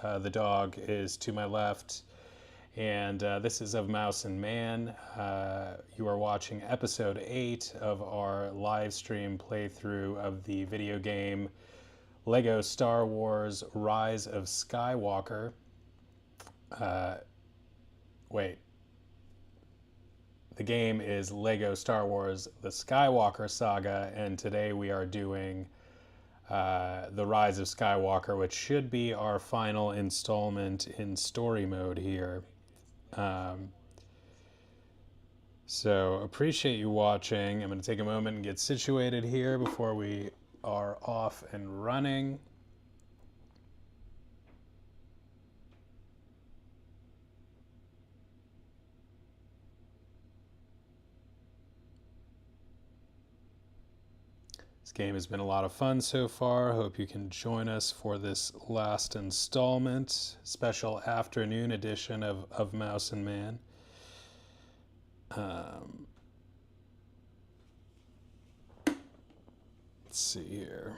The dog is to my left. And this is of Mouse and Man. You are watching episode 8 of our live stream playthrough of the video game Lego Star Wars Rise of Skywalker. Wait. The game is Lego Star Wars The Skywalker Saga, and today we are doing The Rise of Skywalker, which should be our final installment in story mode here. So appreciate you watching. I'm going to take a moment and get situated here before we are off and running. This game has been a lot of fun so far. Hope you can join us for this last installment, special afternoon edition of Mouse and Man. Let's see here.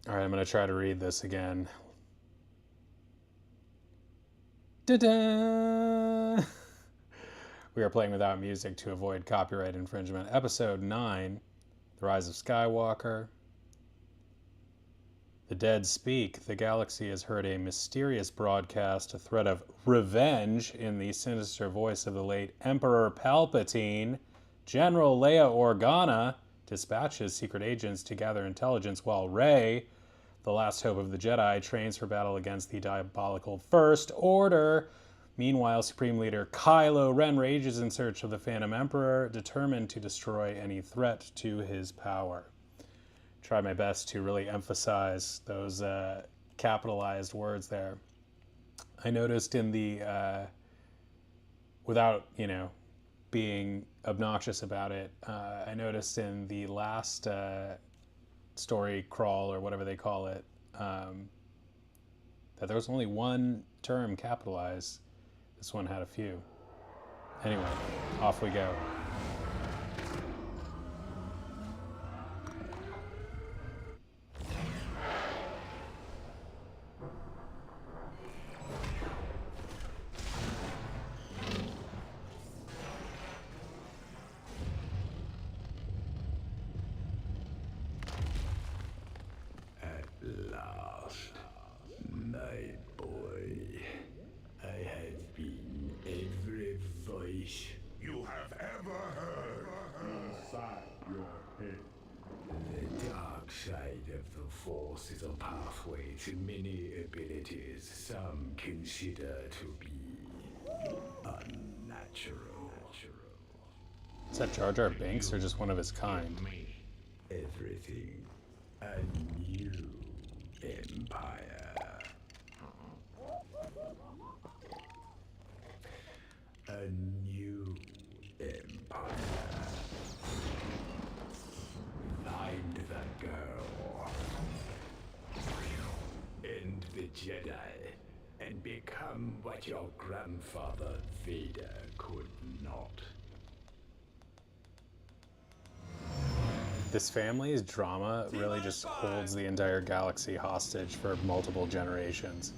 All right, I'm going to try to read this again. Da-da! We are playing without music to avoid copyright infringement. Episode 9, The Rise of Skywalker. The dead speak. The galaxy has heard a mysterious broadcast, a threat of revenge in the sinister voice of the late Emperor Palpatine. General Leia Organa dispatches secret agents to gather intelligence while Rey, the last hope of the Jedi, trains for battle against the diabolical First Order. Meanwhile, Supreme Leader Kylo Ren rages in search of the Phantom Emperor, determined to destroy any threat to his power. Try my best to really emphasize those capitalized words there. I noticed in the, without, being obnoxious about it, I noticed in the last story crawl, or whatever they call it, that there was only one term capitalized. This one had a few. Anyway, off we go. Is a pathway to many abilities some consider to be unnatural. Is that Jar Jar Binks or just one of his kind? Everything. A new empire. A new empire. Find that girl. End the Jedi and become what your grandfather Vader could not. This family's drama really just holds the entire galaxy hostage for multiple generations.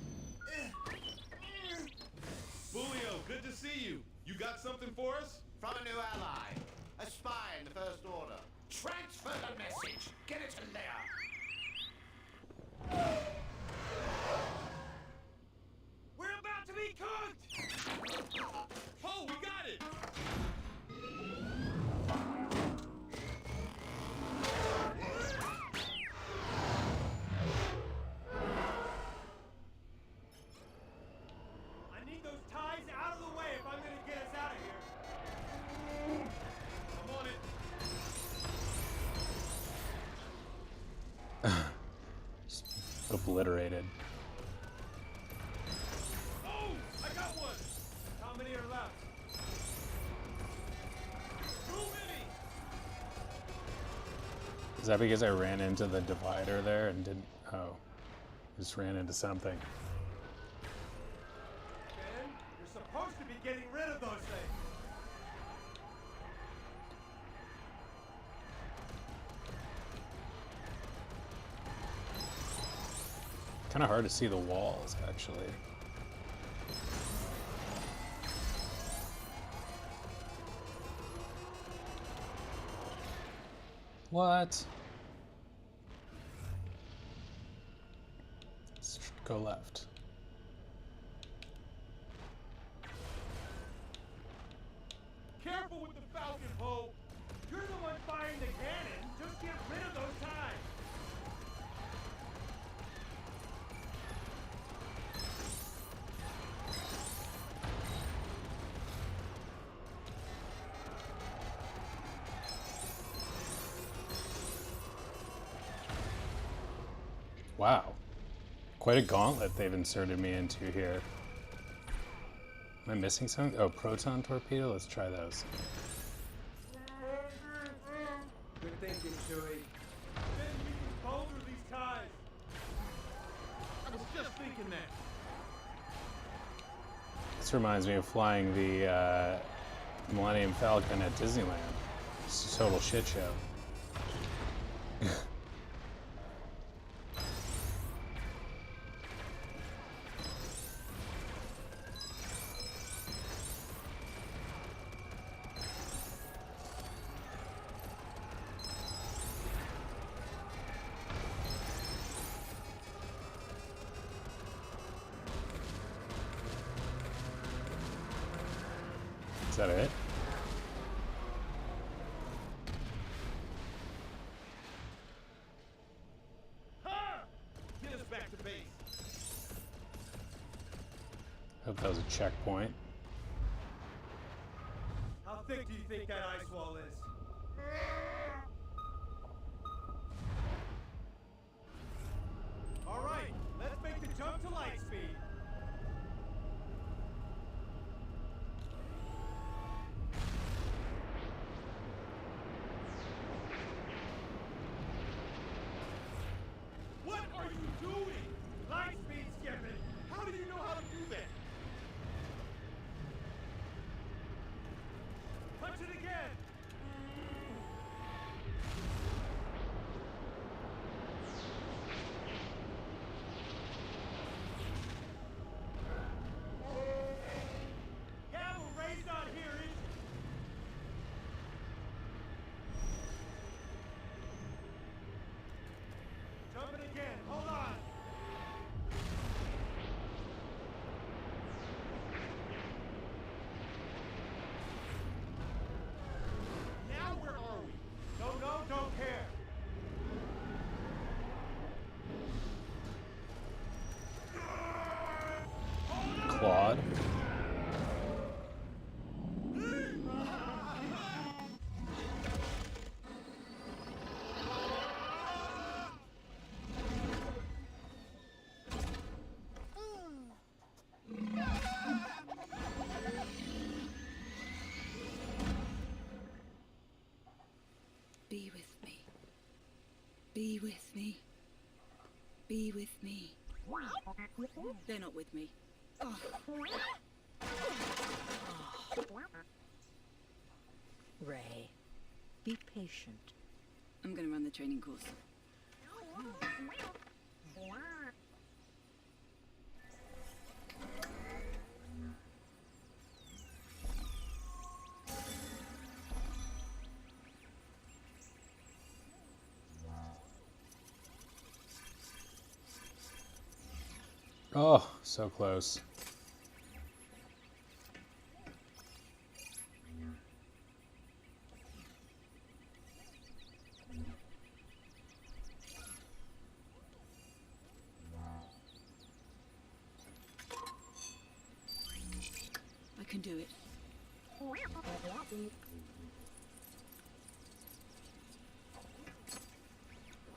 Julio, good to see you. You got something for us? From a new ally. A spy in the First Order. Transfer the message. Get it to Leia. We're about to be cooked! Oh, we got it! I need those ties out of the way if I'm gonna get us out of here. obliterated. Oh, I got one. How many are left? Too many. Is that because I ran into the divider there and didn't... Oh. Just ran into something. Ben, you're supposed to be getting rid of those things. Kind of hard to see the walls, actually. What? Let's go left. Careful with the Falcon, Poe. You're the one firing the cannon. Just get rid of those ties. Wow. Quite a gauntlet they've inserted me into here. Am I missing something? Oh, proton torpedo? Let's try those. Good thinking, Chewie. Then we can boulder these ties. I was just thinking that. This reminds me of flying the Millennium Falcon at Disneyland. It's a total shit show. Is that it? Ha! Get us back to base. Hope that was a checkpoint. How thick do you think that ice wall is? All right, let's make the jump to light speed. What are you doing? Light speed skipping. How do you know how to do that? Punch it again. Yeah, but Ray's not here, is she? Jumping again. Hold on. Now where are we? Don't know, don't care. Claude. Be with me. Be with me. Be with me. They're not with me. Oh. Ray, be patient. I'm gonna run the training course. Oh, so close. I can do it.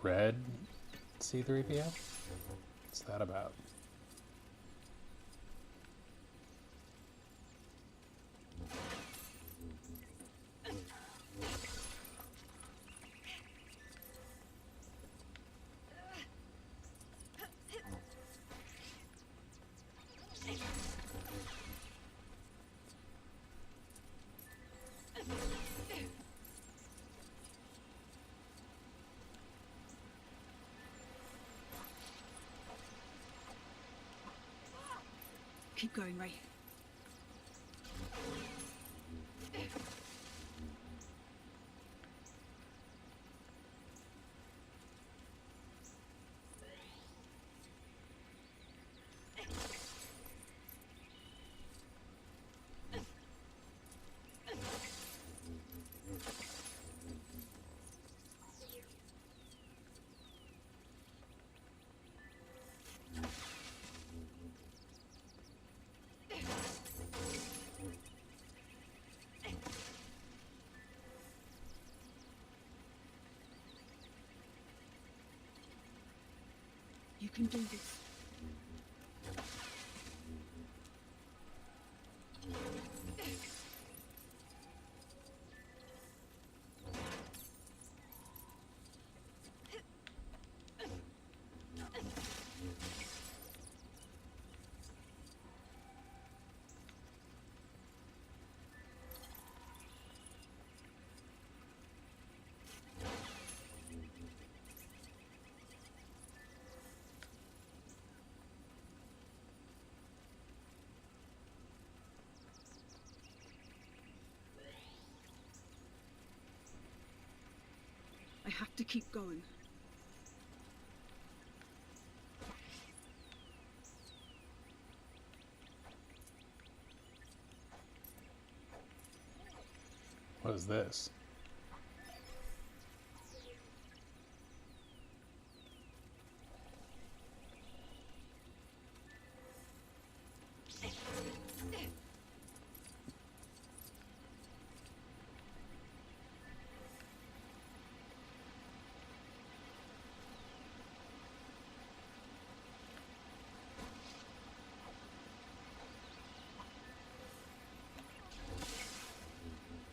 Red C-3PO? What's that about? Keep going, Ray. You can do this. I have to keep going. What is this?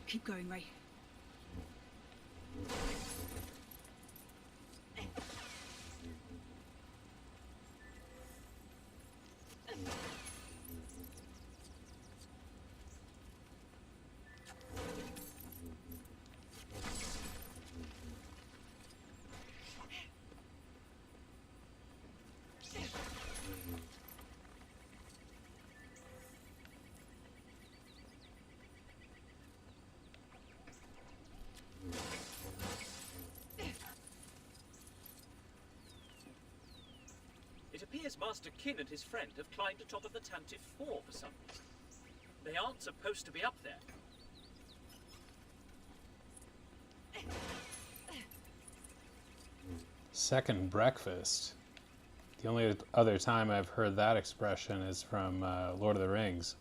Keep going, Ray. It appears Master Kin and his friend have climbed atop of the Tantive 4 for some reason. They aren't supposed to be up there. Second breakfast. The only other time I've heard that expression is from Lord of the Rings.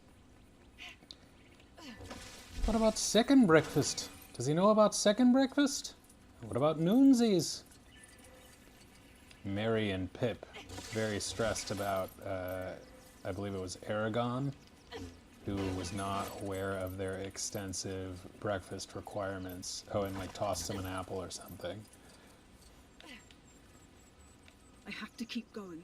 What about second breakfast? Does he know about second breakfast? What about noonsies? Merry and Pip, very stressed about, I believe it was Aragon, who was not aware of their extensive breakfast requirements. Oh, and like tossed him an apple or something. I have to keep going.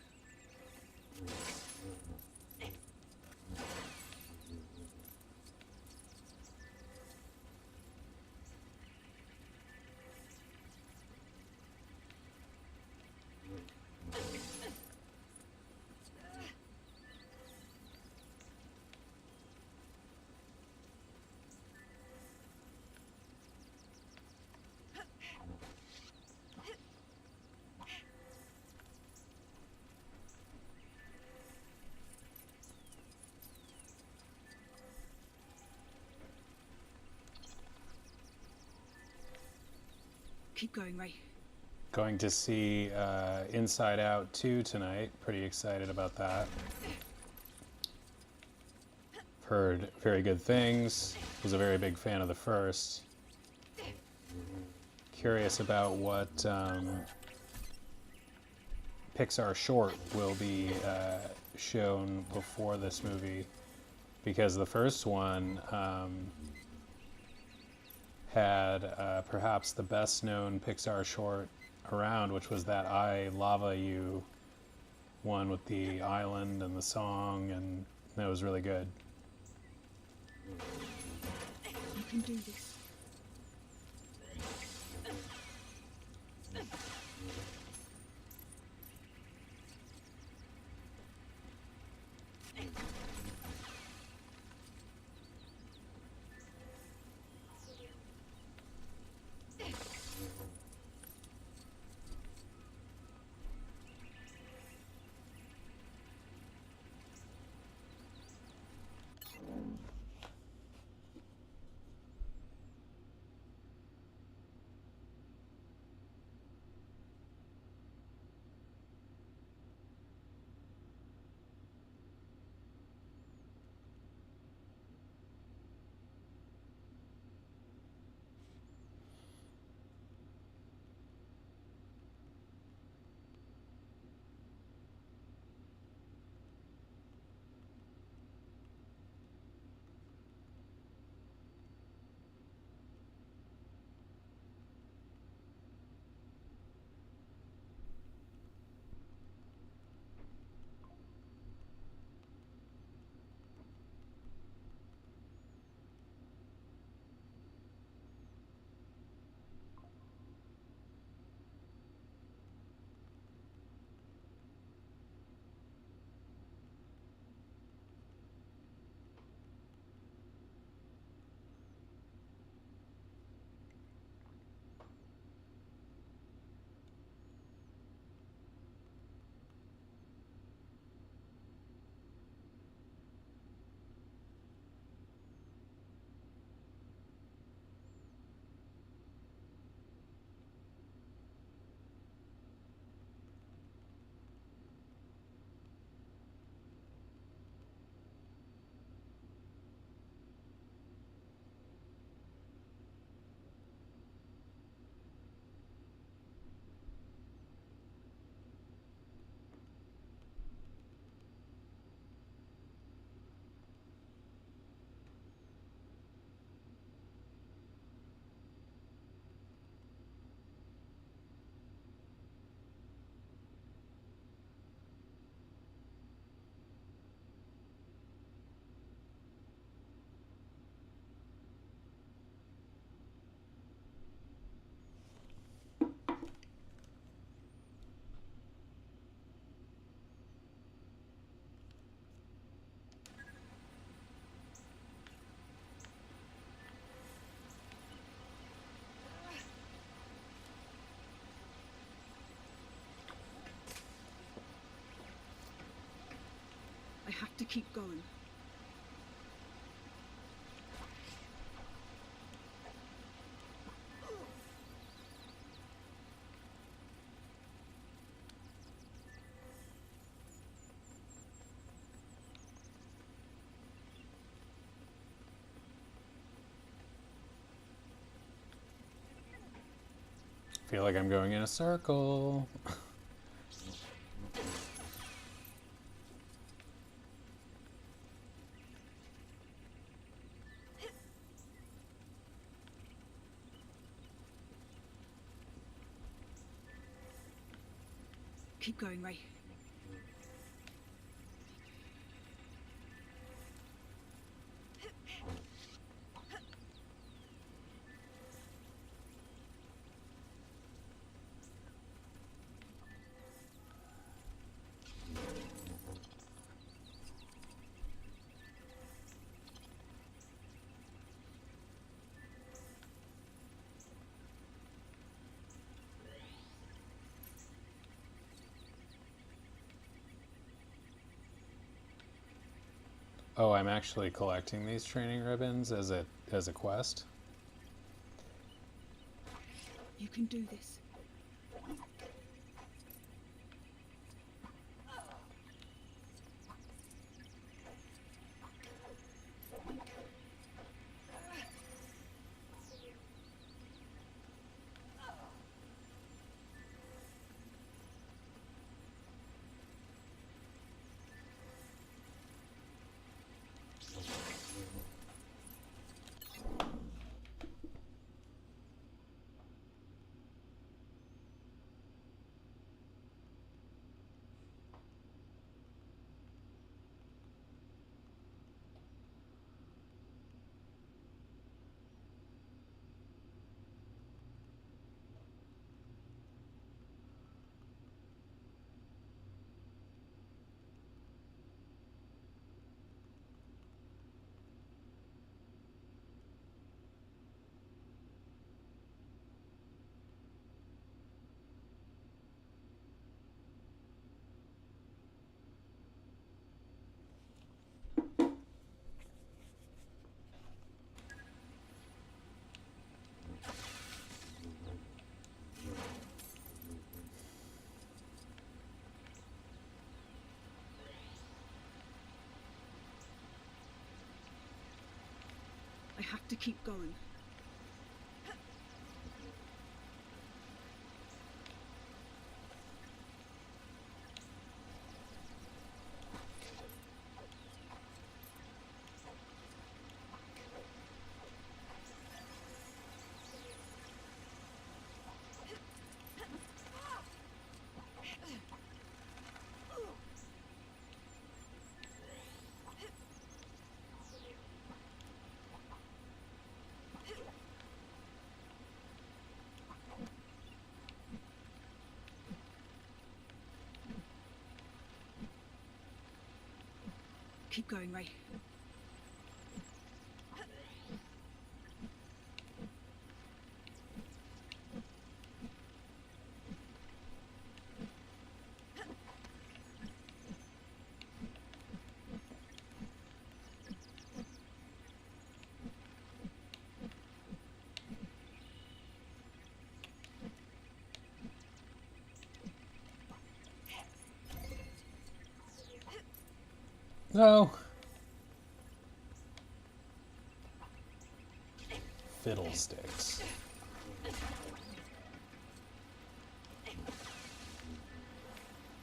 Keep going, Ray. Going to see Inside Out 2 tonight. Pretty excited about that. Heard very good things. Was a very big fan of the first. Curious about what Pixar short will be shown before this movie, because the first one had perhaps the best known Pixar short around, which was that I Lava You one with the island and the song, and that was really good. You can do this. I have to keep going. Feel like I'm going in a circle. Keep going, Ray. Oh, I'm actually collecting these training ribbons as a quest. You can do this. have to keep going. Keep going, Ray. No. Fiddlesticks.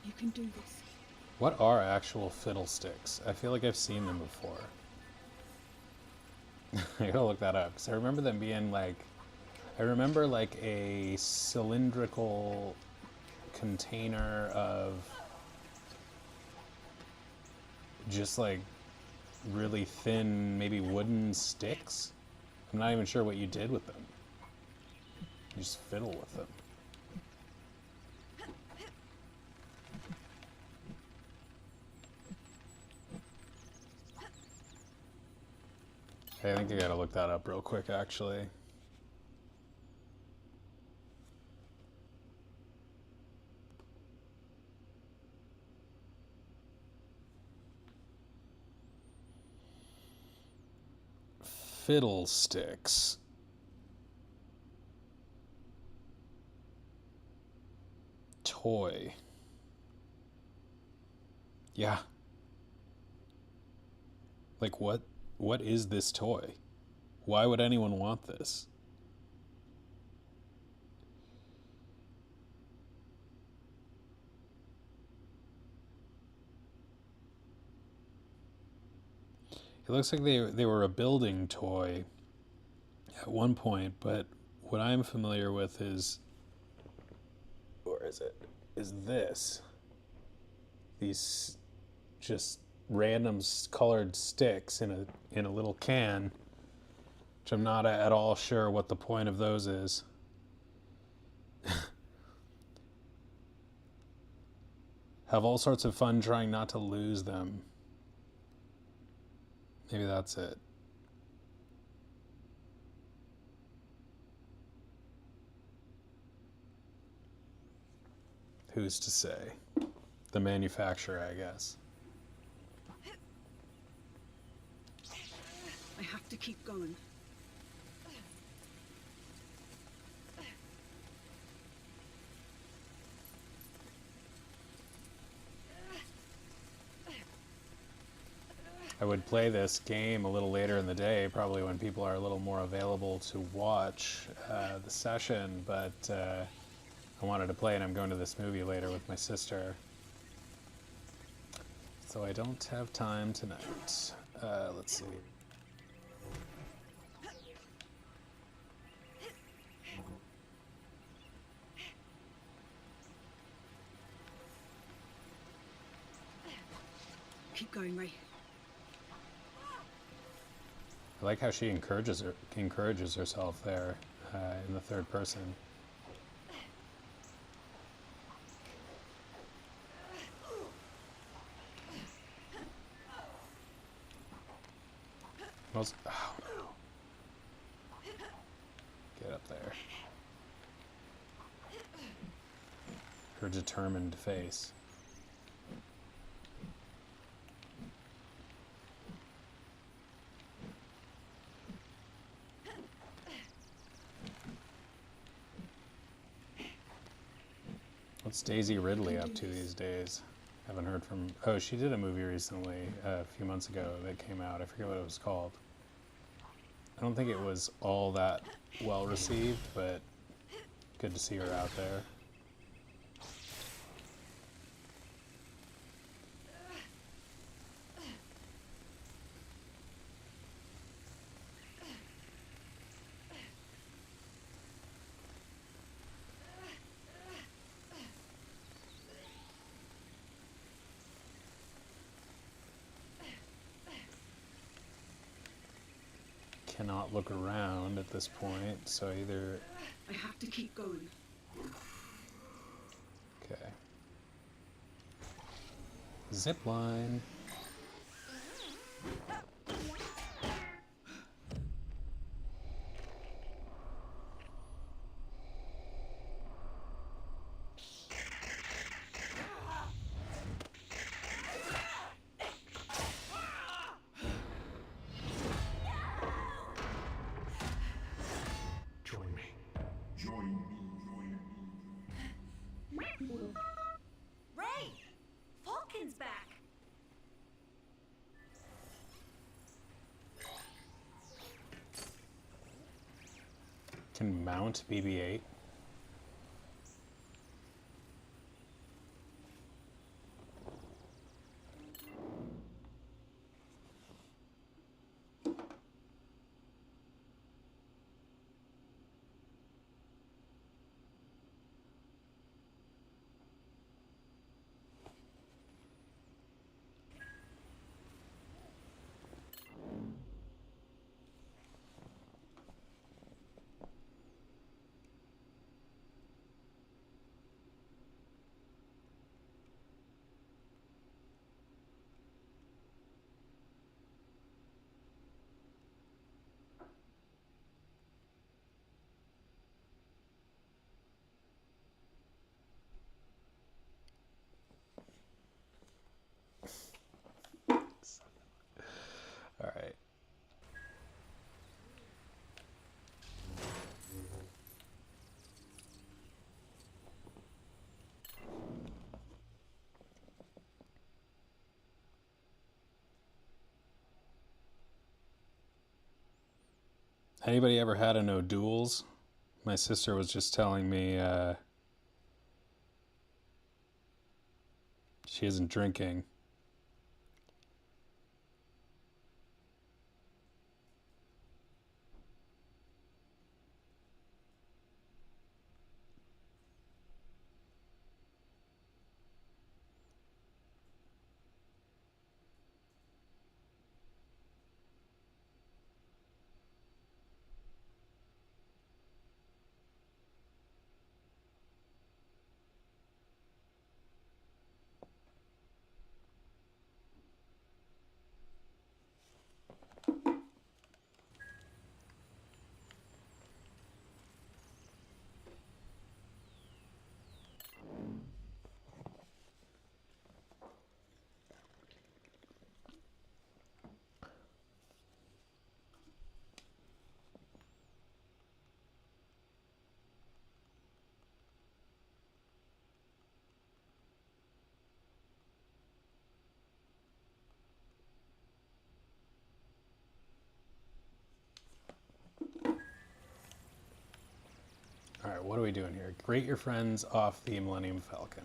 You can do this. What are actual fiddlesticks? I feel like I've seen them before. I gotta look that up, because I remember them being like... I remember like a cylindrical container of just like really thin, maybe wooden sticks. I'm not even sure what you did with them. You just fiddle with them. Okay, I think I gotta look that up real quick, actually. Fiddlesticks. Toy. Yeah. Like what is this toy? Why would anyone want this? It looks like they were a building toy at one point, but what I'm familiar with is, or is it, is this. These just random colored sticks in a little can, which I'm not at all sure what the point of those is. Have all sorts of fun trying not to lose them. Maybe that's it. Who's to say? The manufacturer, I guess. I have to keep going. I would play this game a little later in the day, probably when people are a little more available to watch the session, but I wanted to play it. I'm going to this movie later with my sister. So I don't have time tonight. Let's see. Keep going, Ray. I like how she encourages herself there in the third person. Oh no. Get up there. Her determined face. What's Daisy Ridley up to these days? Haven't heard from... Oh, she did a movie recently, a few months ago, that came out. I forget what it was called. don't think it was all that well received, but good to see her out there. Cannot look around at this point, so either... I have to keep going. Okay. Zip line. Join me. Ray! Falcon's back! Can mount BB-8. All right. Anybody ever had a no duels? My sister was just telling me she isn't drinking. All right, what are we doing here? Greet your friends off the Millennium Falcon.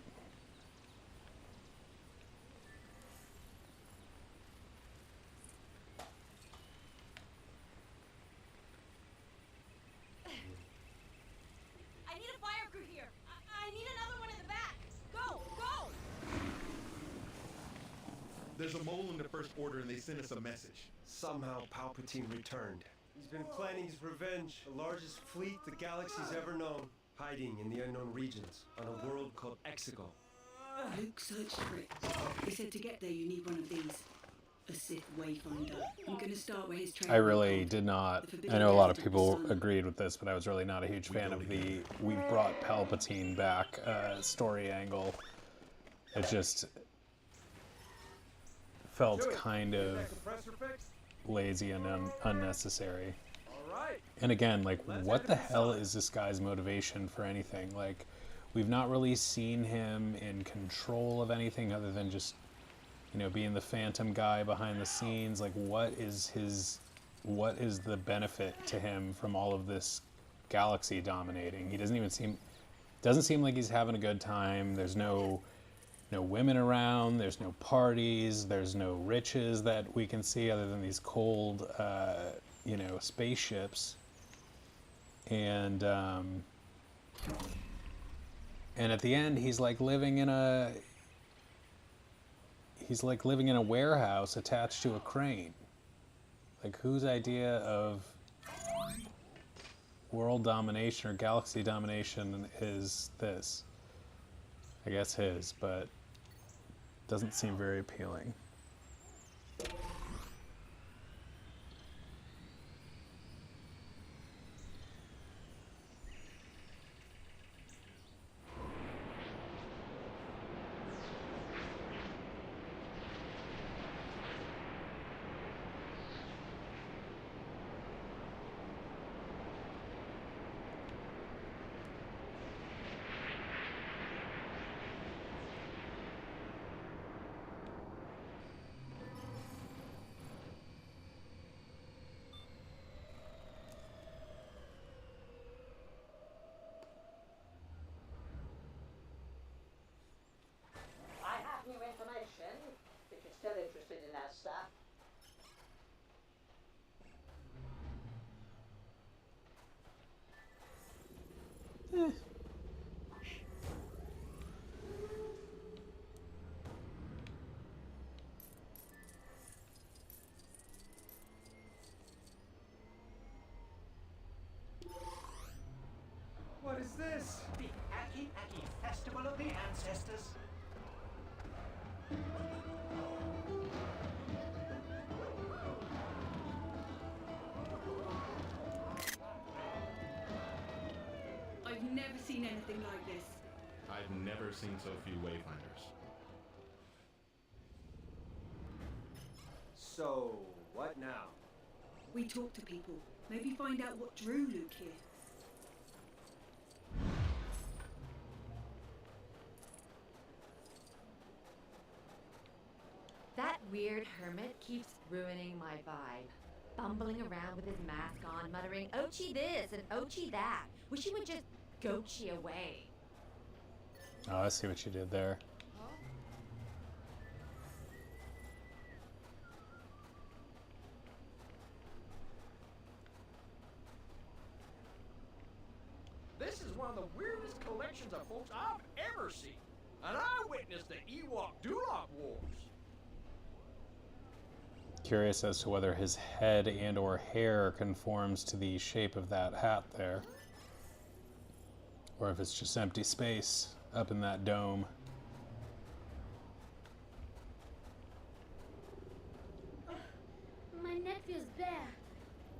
I need a fire crew here! I need another one in the back! Go! Go! There's a mole in the First Order and they sent us a message. Somehow Palpatine returned. He's been planning his revenge, the largest fleet the galaxy's ever known, hiding in the unknown regions on a world called Exegol. Luke searched for it. He said to get there you need one of these. A Sith Wayfinder. I'm going to start where his trail. I really did not. I know a lot of people agreed with this, but I was really not a huge fan of the "we brought Palpatine back" story angle. It just felt kind of lazy and unnecessary. And again, like, what the hell is this guy's motivation for anything? Like, we've not really seen him in control of anything other than just, you know, being the phantom guy behind the scenes. Like, what is his what is the benefit to him from all of this galaxy dominating? He doesn't seem like he's having a good time. There's no women around, there's no parties, there's no riches that we can see other than these cold spaceships. And at the end he's like living in a warehouse attached to a crane. Like, whose idea of world domination or galaxy domination is this? I guess his, but doesn't seem very appealing. New information, if you're still interested in that stuff. What is this? The Aki Aki Festival of the Ancestors. I've never seen anything like this. I've never seen so few wayfinders. So, what now? We talk to people. Maybe find out what drew Luke here. That weird hermit keeps ruining my vibe. Bumbling around with his mask on, muttering, "Ochi this and Ochi that. Wish he would just gochi away." Oh, I see what you did there. This is one of the weirdest collections of folks I've ever seen. And I witnessed the Ewok Dulok Wars. Curious as to whether his head and or hair conforms to the shape of that hat there. Or if it's just empty space up in that dome. My neck feels bare.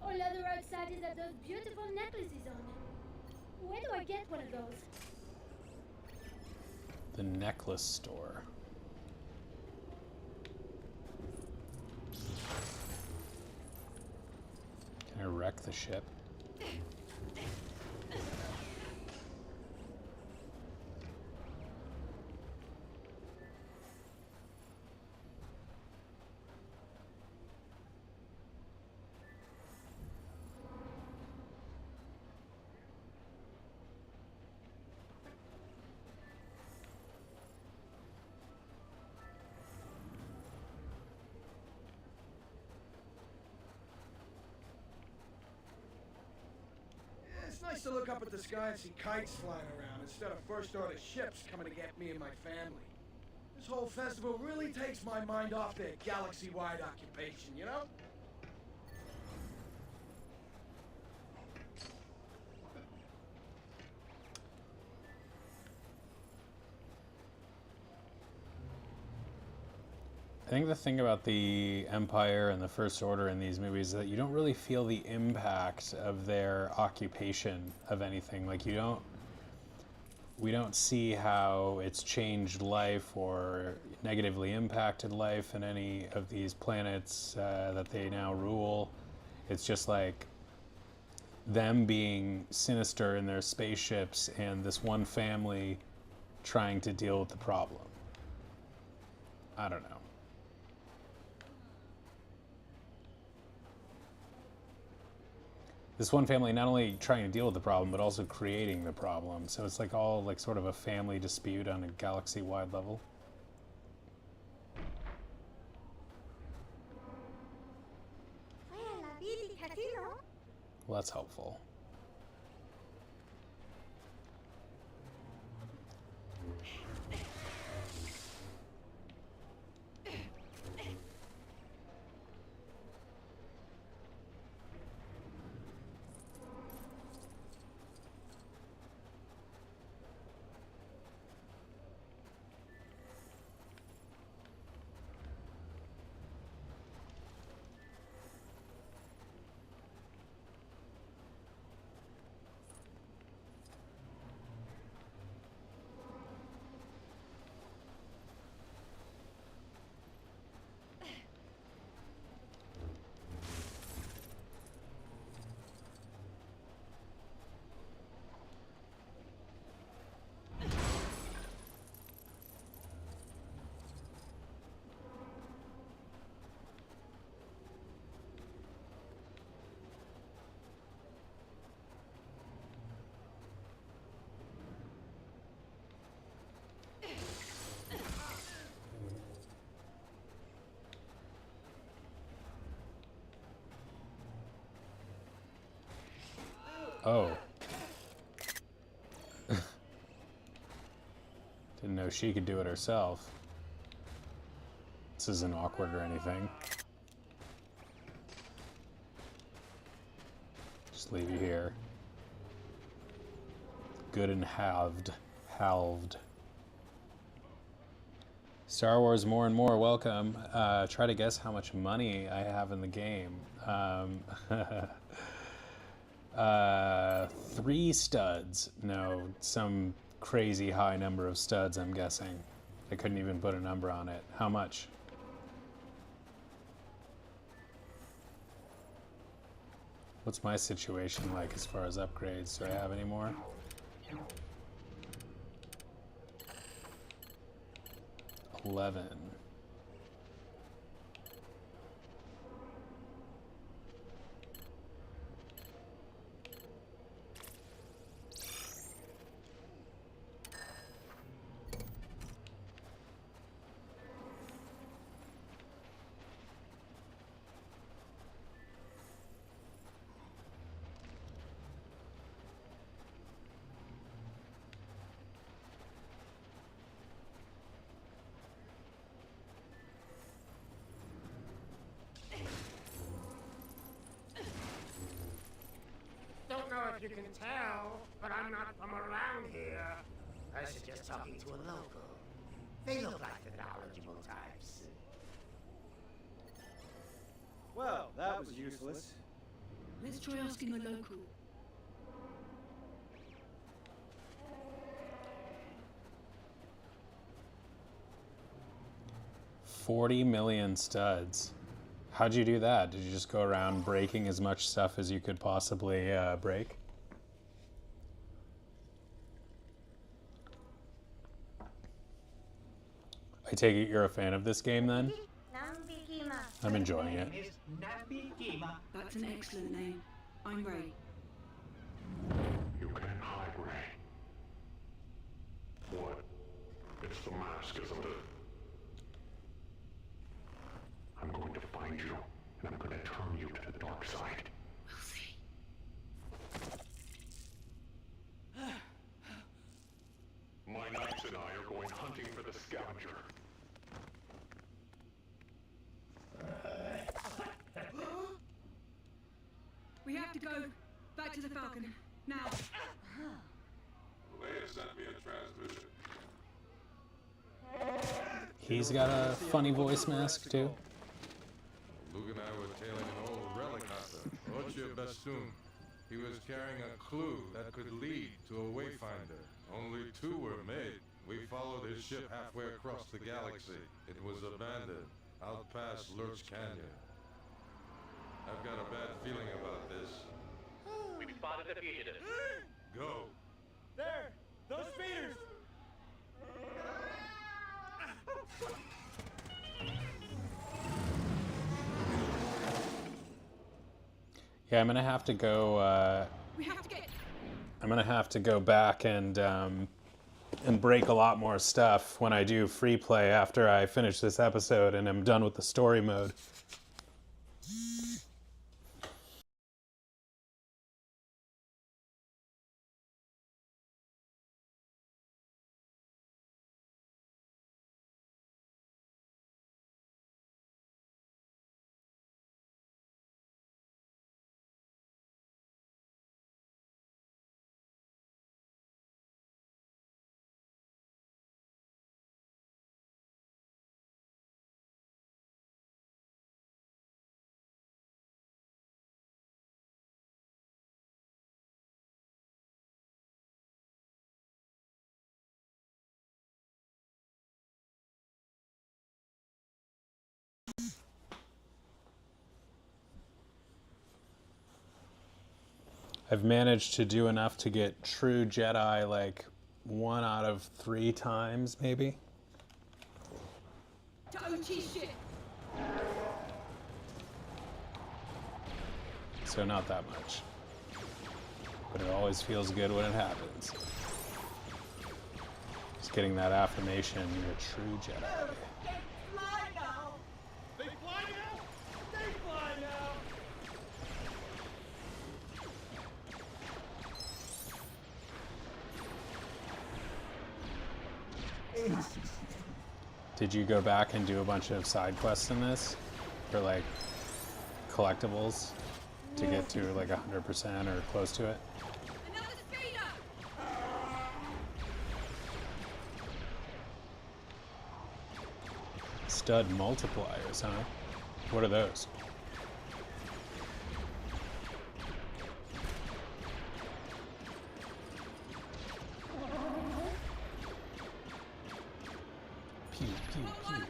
All other outsiders have those beautiful necklaces on. Where do I get one of those? The necklace store. Can I wreck the ship? It's nice to look up at the sky and see kites flying around instead of first-order ships coming to get me and my family. This whole festival really takes my mind off their galaxy-wide occupation, you know? I think the thing about the Empire and the First Order in these movies is that you don't really feel the impact of their occupation of anything. Like, we don't see how it's changed life or negatively impacted life in any of these planets that they now rule. It's just like them being sinister in their spaceships and this one family trying to deal with the problem. I don't know. This one family not only trying to deal with the problem, but also creating the problem. So it's like all like sort of a family dispute on a galaxy-wide level. Well, that's helpful. Oh. Didn't know she could do it herself. This isn't awkward or anything. Just leave you here. Good and halved. Halved. Star Wars more and more, welcome. Try to guess how much money I have in the game. 3 studs. No, some crazy high number of studs, I'm guessing. I couldn't even put a number on it. How much? What's my situation like as far as upgrades? Do I have any more? $11. Don't know if you can tell, but I'm not from around here. I was just talking to a local. They look like the knowledgeable types. Well, that was useless. Let's try asking a local. $40 million studs. How'd you do that? Did you just go around breaking as much stuff as you could possibly break? I take it you're a fan of this game then? I'm enjoying it. That's an excellent name. I'm Ray. You can't hide, Ray. What? It's the mask, isn't it? I'm going to find you, and I'm going to turn you to the dark side. We'll see. My knights and I are going hunting for the scavenger. We have to go. Back to the Falcon. Now. Leia sent me a transmission. He's got a funny voice mask too. Luke and I were tailing an old relic hunter, Ocho Bastum. He was carrying a clue that could lead to a wayfinder. Only 2 were made. We followed his ship halfway across the galaxy. It was abandoned, out past Lurch Canyon. I've got a bad feeling about this. We've spotted the fugitive. Go. There! Those speeders! Yeah, I'm gonna have to go. We have to get. I'm gonna have to go back and break a lot more stuff when I do free play after I finish this episode and I'm done with the story mode. I've managed to do enough to get true Jedi like 1 out of 3 times, maybe. To OT shit. So not that much. But it always feels good when it happens. Just getting that affirmation, you're a true Jedi. They fly now! They fly now! They fly now! Did you go back and do a bunch of side quests in this? For like collectibles to get to like 100% or close to it? Stud multipliers, huh? What are those? Pew, pew, pew.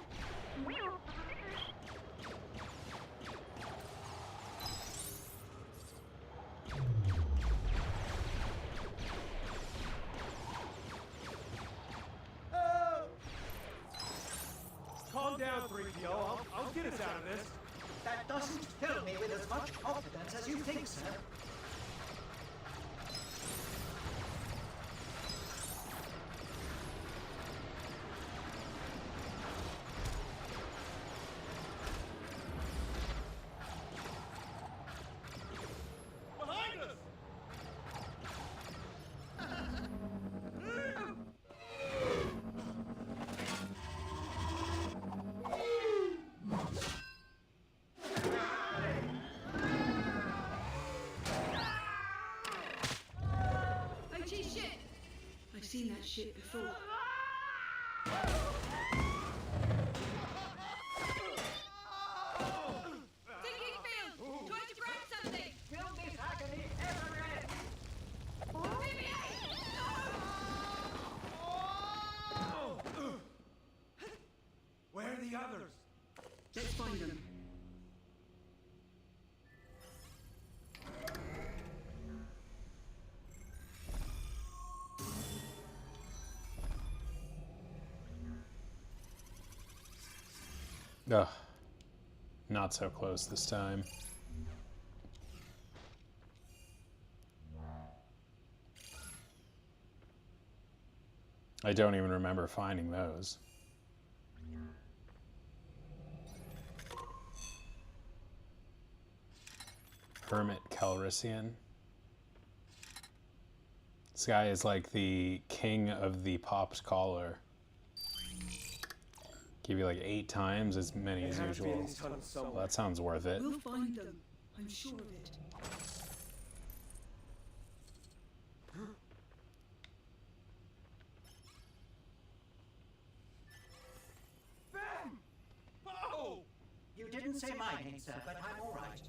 Calm down, 3PO. I'll get us out of this. That doesn't fill me with as much confidence as you think, sir. Behind us! OT shit. I've seen that shit before. Thinking field. Trying to grab something. Feel this agony ever end. Where are the others? Let's find them. Ugh. Not so close this time. I don't even remember finding those. Hermit Calrissian. This guy is like the king of the popped collar. Give you like 8 times as many as usual. Well, that sounds worth it. We'll find them. I'm sure of it. Ben! Oh! You didn't say my name, sir, but I'm all right.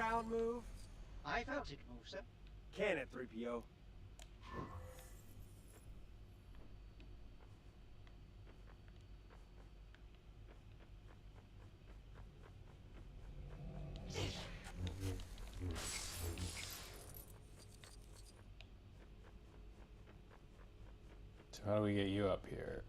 bound move? I felt it move, sir. Can it, 3PO? So how do we get you up here?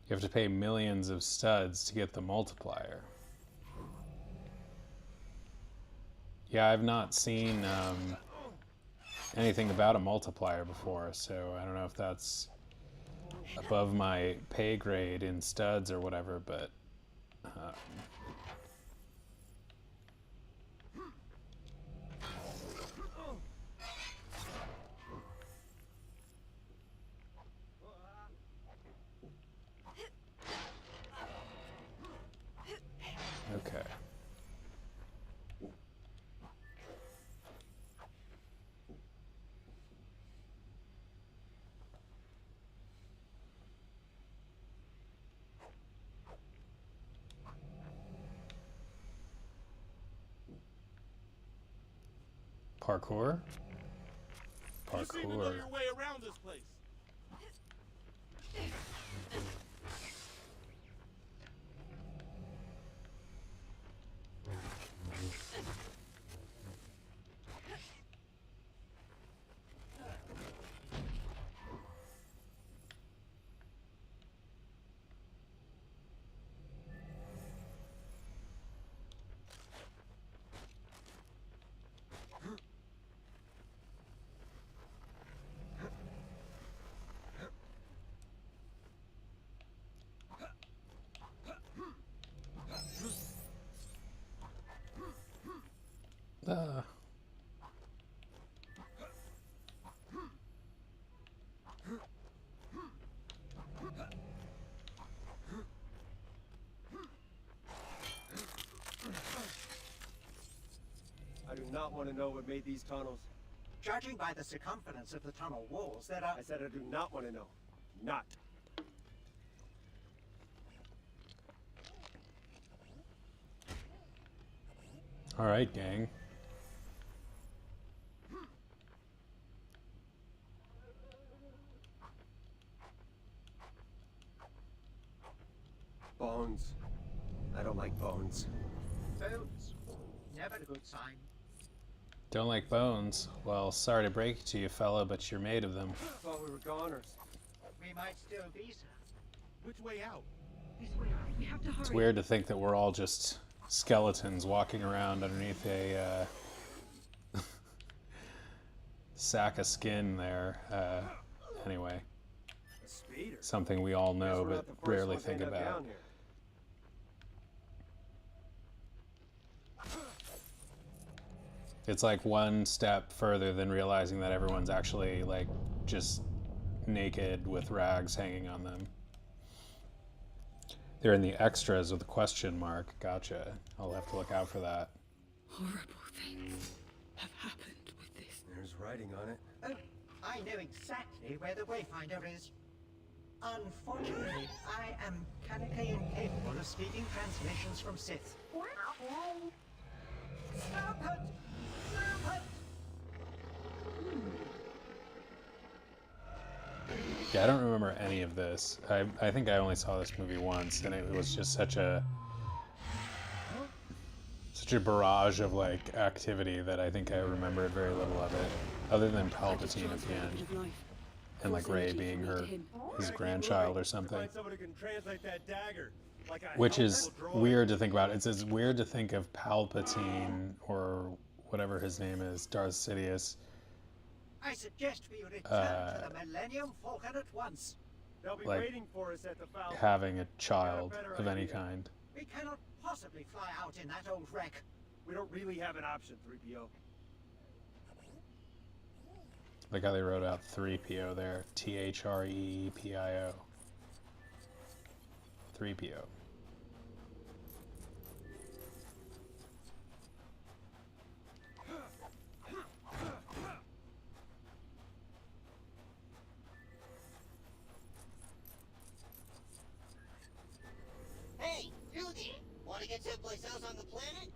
You have to pay millions of studs to get the multiplier. Yeah, I've not seen anything about a multiplier before, so I don't know if that's above my pay grade in studs or whatever, but okay. Parkour? You seem to know Parkour. your way around this place. I do not want to know what made these tunnels. Judging by the circumference of the tunnel walls, there are... I said I do not want to know. Not. All right, gang. Bones. I don't like bones. Bones. Never a good sign. Don't like bones? Well, sorry to break it to you, fella, but you're made of them. Thought we were goners. We might still be, sir. Which way out? This way. We have to hurry. It's weird to think that we're all just skeletons walking around underneath a sack of skin there. Anyway, something we all know but rarely think about. It's like one step further than realizing that everyone's actually like just naked with rags hanging on them. They're in the extras with a question mark. Gotcha. I'll have to look out for that. Horrible things have happened with this. There's writing on it. Oh, I know exactly where the Wayfinder is. Unfortunately, I am mechanically incapable of speaking translations from Sith. Stop it! Stop it! Yeah, I don't remember any of this. I think I only saw this movie once, and it was just such a barrage of like activity that I think I remembered very little of it, other than Palpatine at the end, and like Rey being his grandchild or something. Find someone who can translate that dagger. Like a Which is helpful droid. weird to think about. It's weird to think of Palpatine or whatever his name is, Darth Sidious. I suggest we return to the Millennium Falcon at once. They'll be like, waiting for us at the Falcon. having a child of any kind. We cannot possibly fly out in that old wreck. We don't really have an option, 3PO. Like how they wrote out 3PO there. THREEPIO. 3PO. Hey, you there? Want to get someplace else on the planet?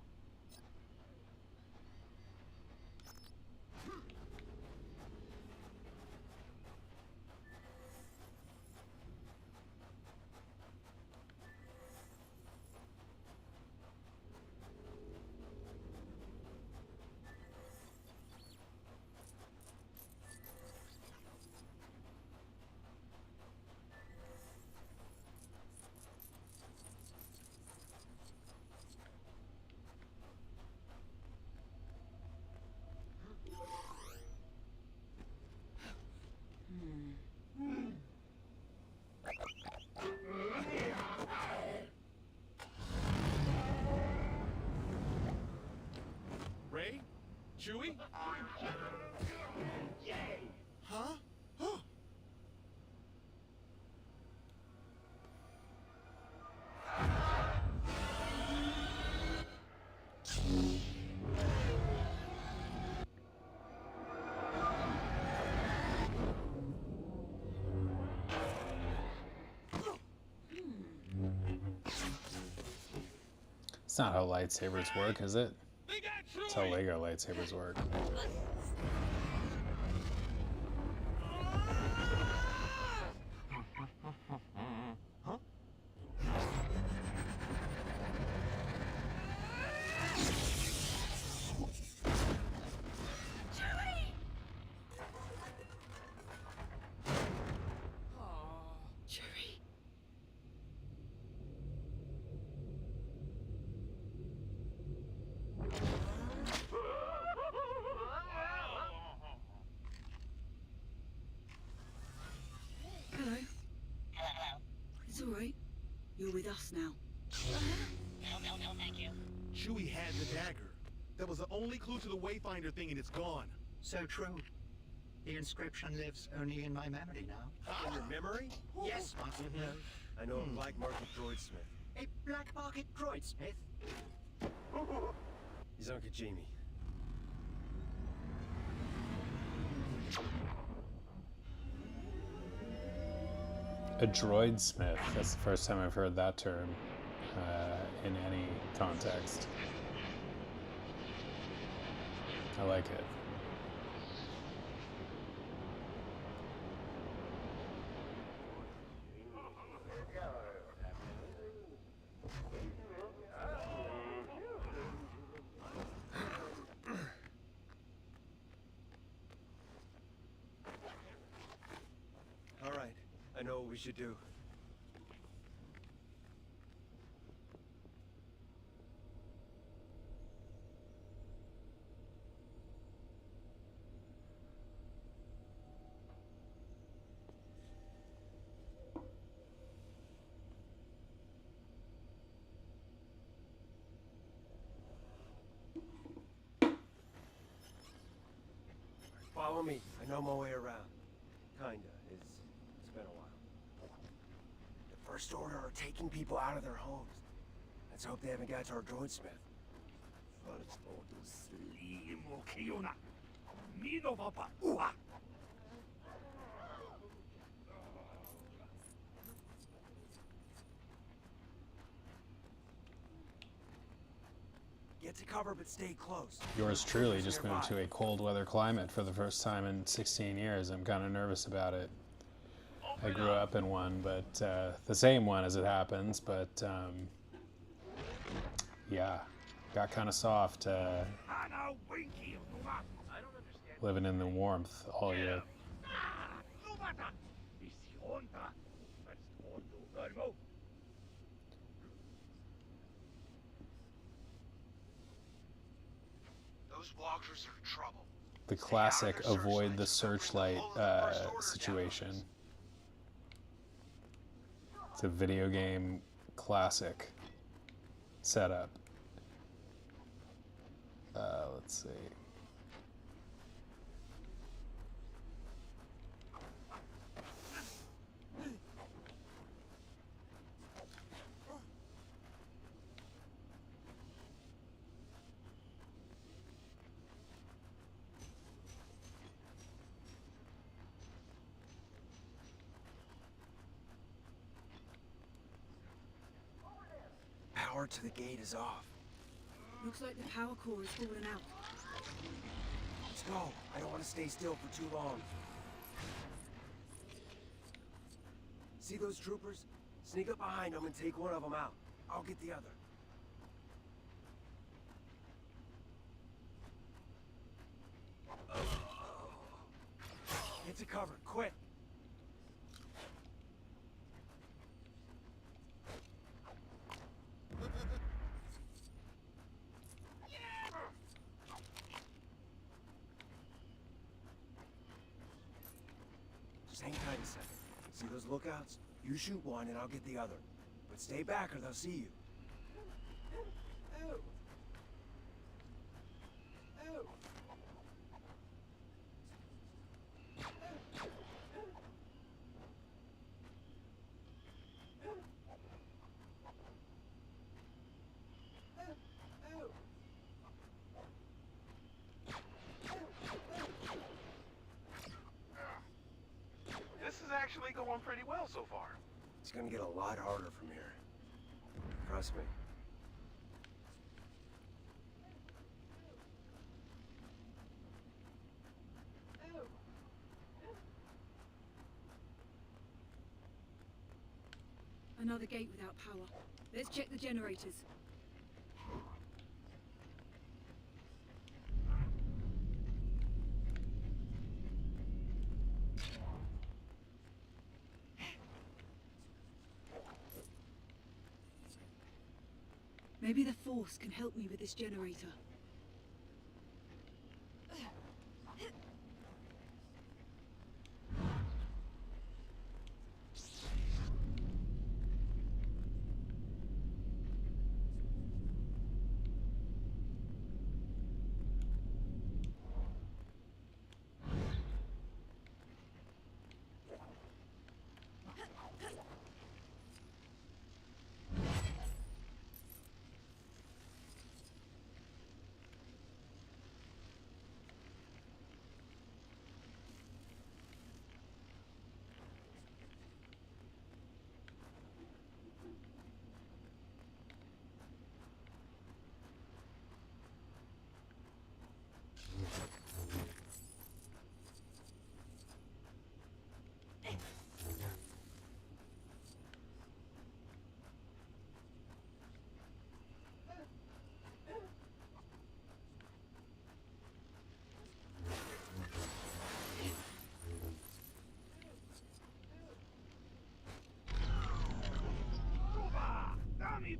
Ray? Chewie? Huh? It's not how lightsabers work, is it? It's how Lego lightsabers work. Chewie. Hello. Hello. It's all right. You're with us now. No, thank you. Chewie had the dagger. That was the only clue to the Wayfinder thing, and it's gone. So true. The inscription lives only in my memory now. In your memory? Yes, Master. I know a black market droidsmith. A black market droidsmith? He's Uncle Jamie. A droid smith. That's the first time I've heard that term in any context. I like it. All right, I know what we should do. Follow me. I know my way around. Kinda. It's been a while. The First Order are taking people out of their homes. Let's hope they haven't got to our droidsmith. First Order 3 も来よな。見ろパパ。うわ。Get to cover, but stay close. Yours truly just moved to a cold weather climate for the first time in 16 years. I'm kind of nervous about it. I grew up in one, but the same one as it happens, but yeah, got kind of soft living in the warmth all year. Those walkers are in trouble. The classic avoid the searchlight situation. It's a video game classic setup. Let's see. part to the gate is off. Looks like the power core has fallen out. Let's go. I don't want to stay still for too long. See those troopers? Sneak up behind them and take one of them out. I'll get the other. Get to cover, quick! Just hang tight a second. See those lookouts? You shoot one and I'll get the other. But stay back or they'll see you. Oh. Oh. This is actually going pretty well so far. It's gonna get a lot harder from here. Trust me. Another gate without power. Let's check the generators. Maybe the Force can help me with this generator.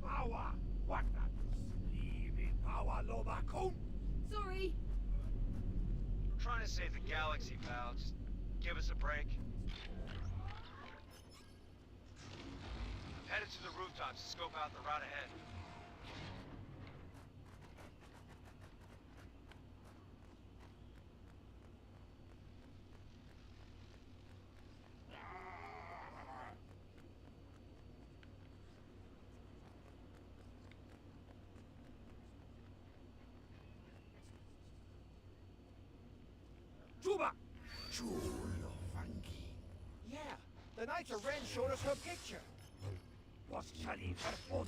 Power! What the sleepy power, Lobacon? Sorry! We're trying to save the galaxy, pal. Just give us a break. I'm headed to the rooftops to scope out the route ahead. Juba! Chulo funky. Yeah, the Knights of Ren showed us her picture. What's Charlie for?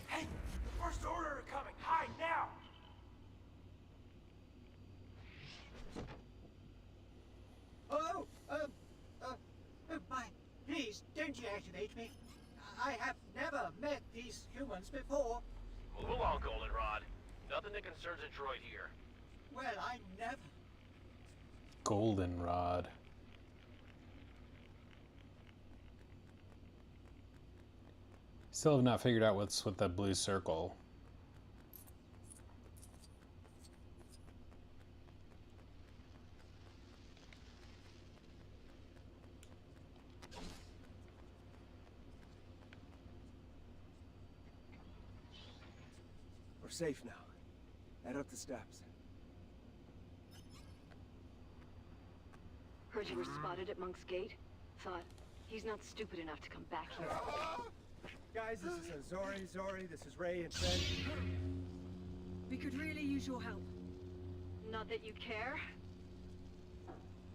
Hey! The First Order are coming! Hide now! Oh, please, don't deactivate me. I have never met these humans before. Move along, Goldenrod. Nothing that concerns a droid here. Well, I never. Goldenrod. Still have not figured out what's with the blue circle. We're safe now. Head up the steps. Heard you were spotted at Monk's Gate. Thought, he's not stupid enough to come back here. Guys, this is Zori, this is Ray and Fred. We could really use your help. Not that you care,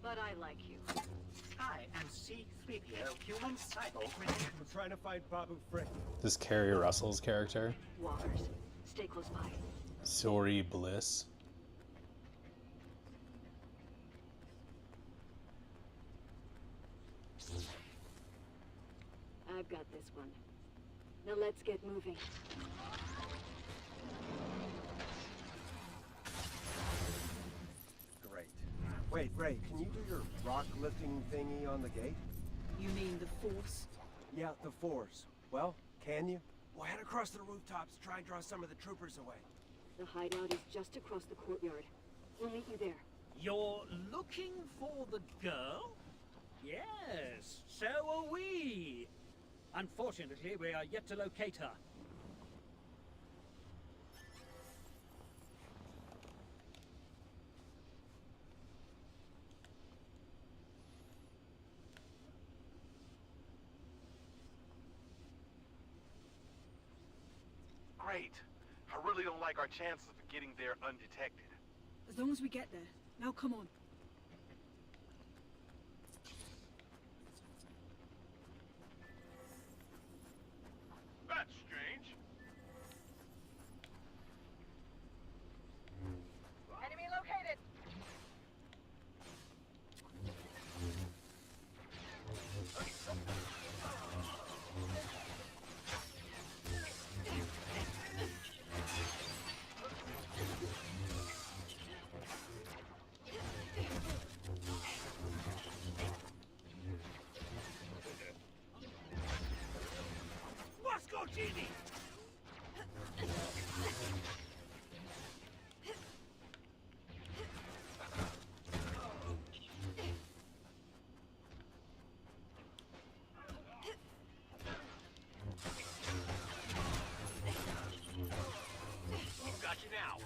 but I like you. I am C-3PO, human cyborg. We're trying to find Babu Frick. This Carrie Russell's character. Walkers, stay close by. Zori Bliss. I've got this one. Now let's get moving. Great. Wait, Ray, can you do your rock lifting thingy on the gate? You mean the Force? Yeah, the Force. Well, can you? We'll head across to the rooftops, try and draw some of the troopers away. The hideout is just across the courtyard. We'll meet you there. You're looking for the girl? Yes, so are we. Unfortunately, we are yet to locate her. Great. I really don't like our chances of getting there undetected. As long as we get there. Now come on. That's strange. Enemy located. Moscow Genie! Got you now.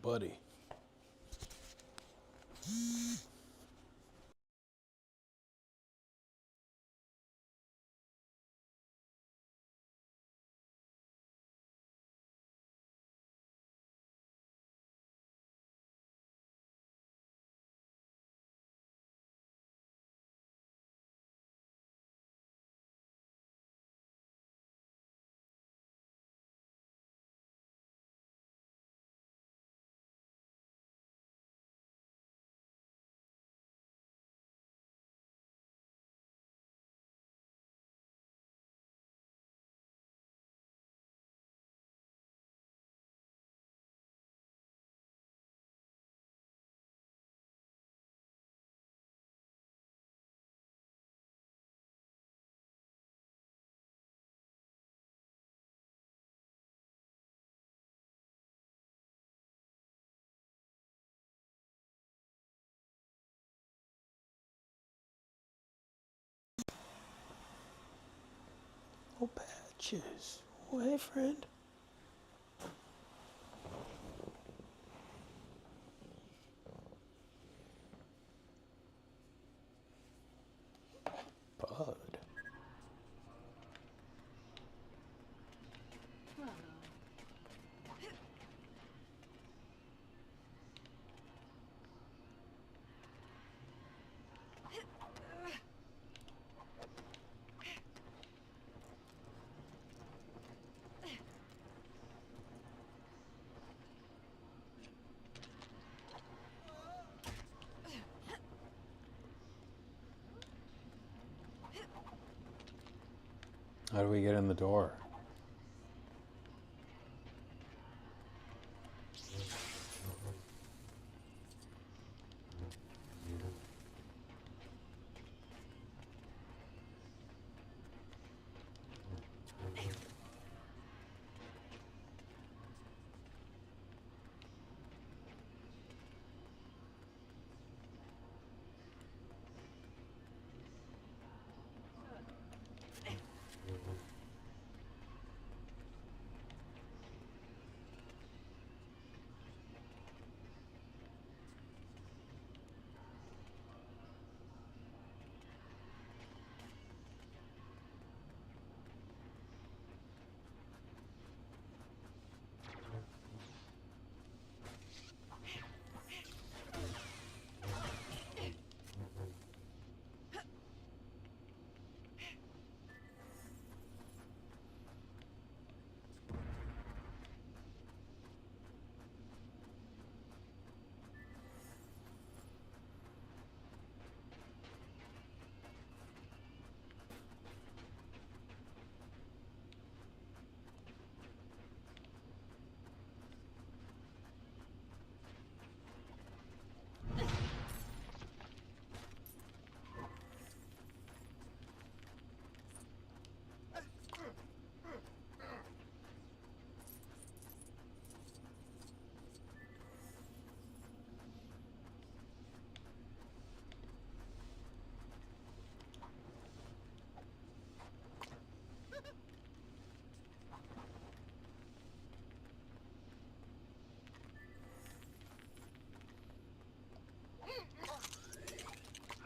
buddy. Oh, Patches. Oh, hey, friend. Bud. How do we get in the door?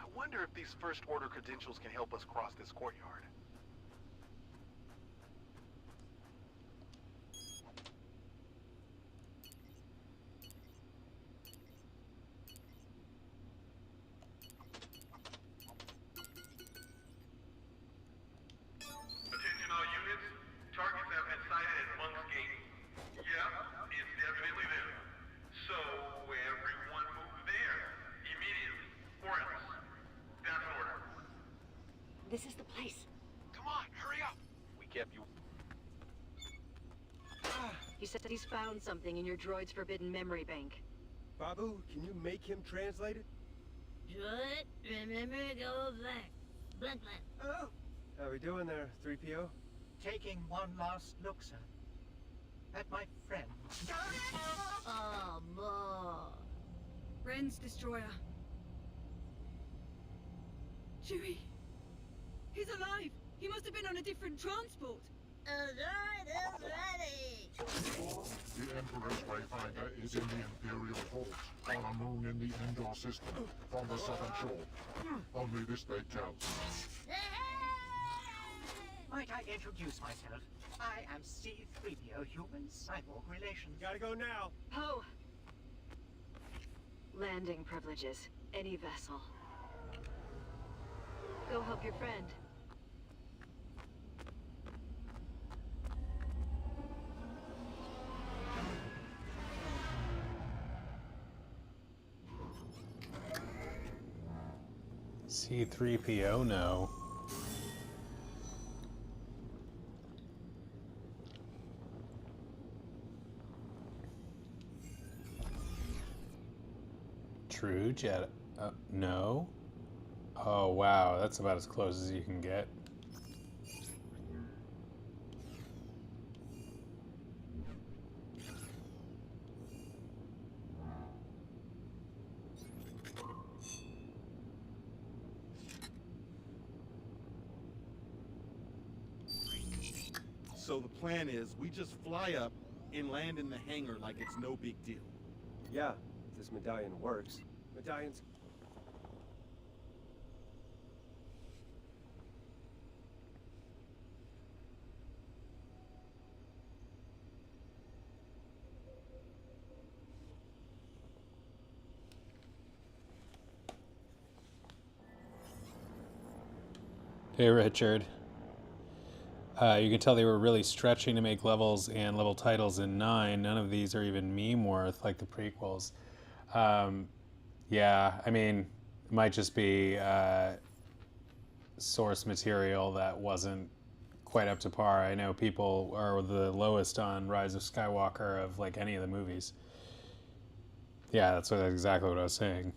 I wonder if these First Order credentials can help us cross this courtyard. Attention all units. Targets have been sighted at Monk's Gate. Yeah, it's definitely them. So, everyone move there. Immediately. Or else. That's an order. This is the place. Come on, hurry up. We kept you. He said he's found something in your droid's forbidden memory bank. Babu, can you make him translate it? Droid, remember go back. Blank, blank. Oh, How we doing there, 3PO? taking one last look, sir. At my friend. Oh, boy. Ren's destroyer. Chewie! He's alive! He must have been on a different transport! Azard is ready! The Emperor's Wayfinder is in the Imperial Vault, on a moon in the Endor system, from the southern shore. Only this they tell. Might I introduce myself? I am C-3PO, human cyborg relations. Gotta go now. Poe! Landing privileges. Any vessel. Go help your friend. C-3PO, no. True Jedi. No. Oh, wow. That's about as close as you can get. So the plan is we just fly up and land in the hangar like it's no big deal. Yeah, if this medallion works. Medallions... Hey, Richard. You can tell they were really stretching to make levels and level titles in 9. None of these are even meme worth like the prequels. Yeah, I mean, it might just be source material that wasn't quite up to par. I know people are the lowest on Rise of Skywalker of like any of the movies. Yeah, that's exactly what I was saying.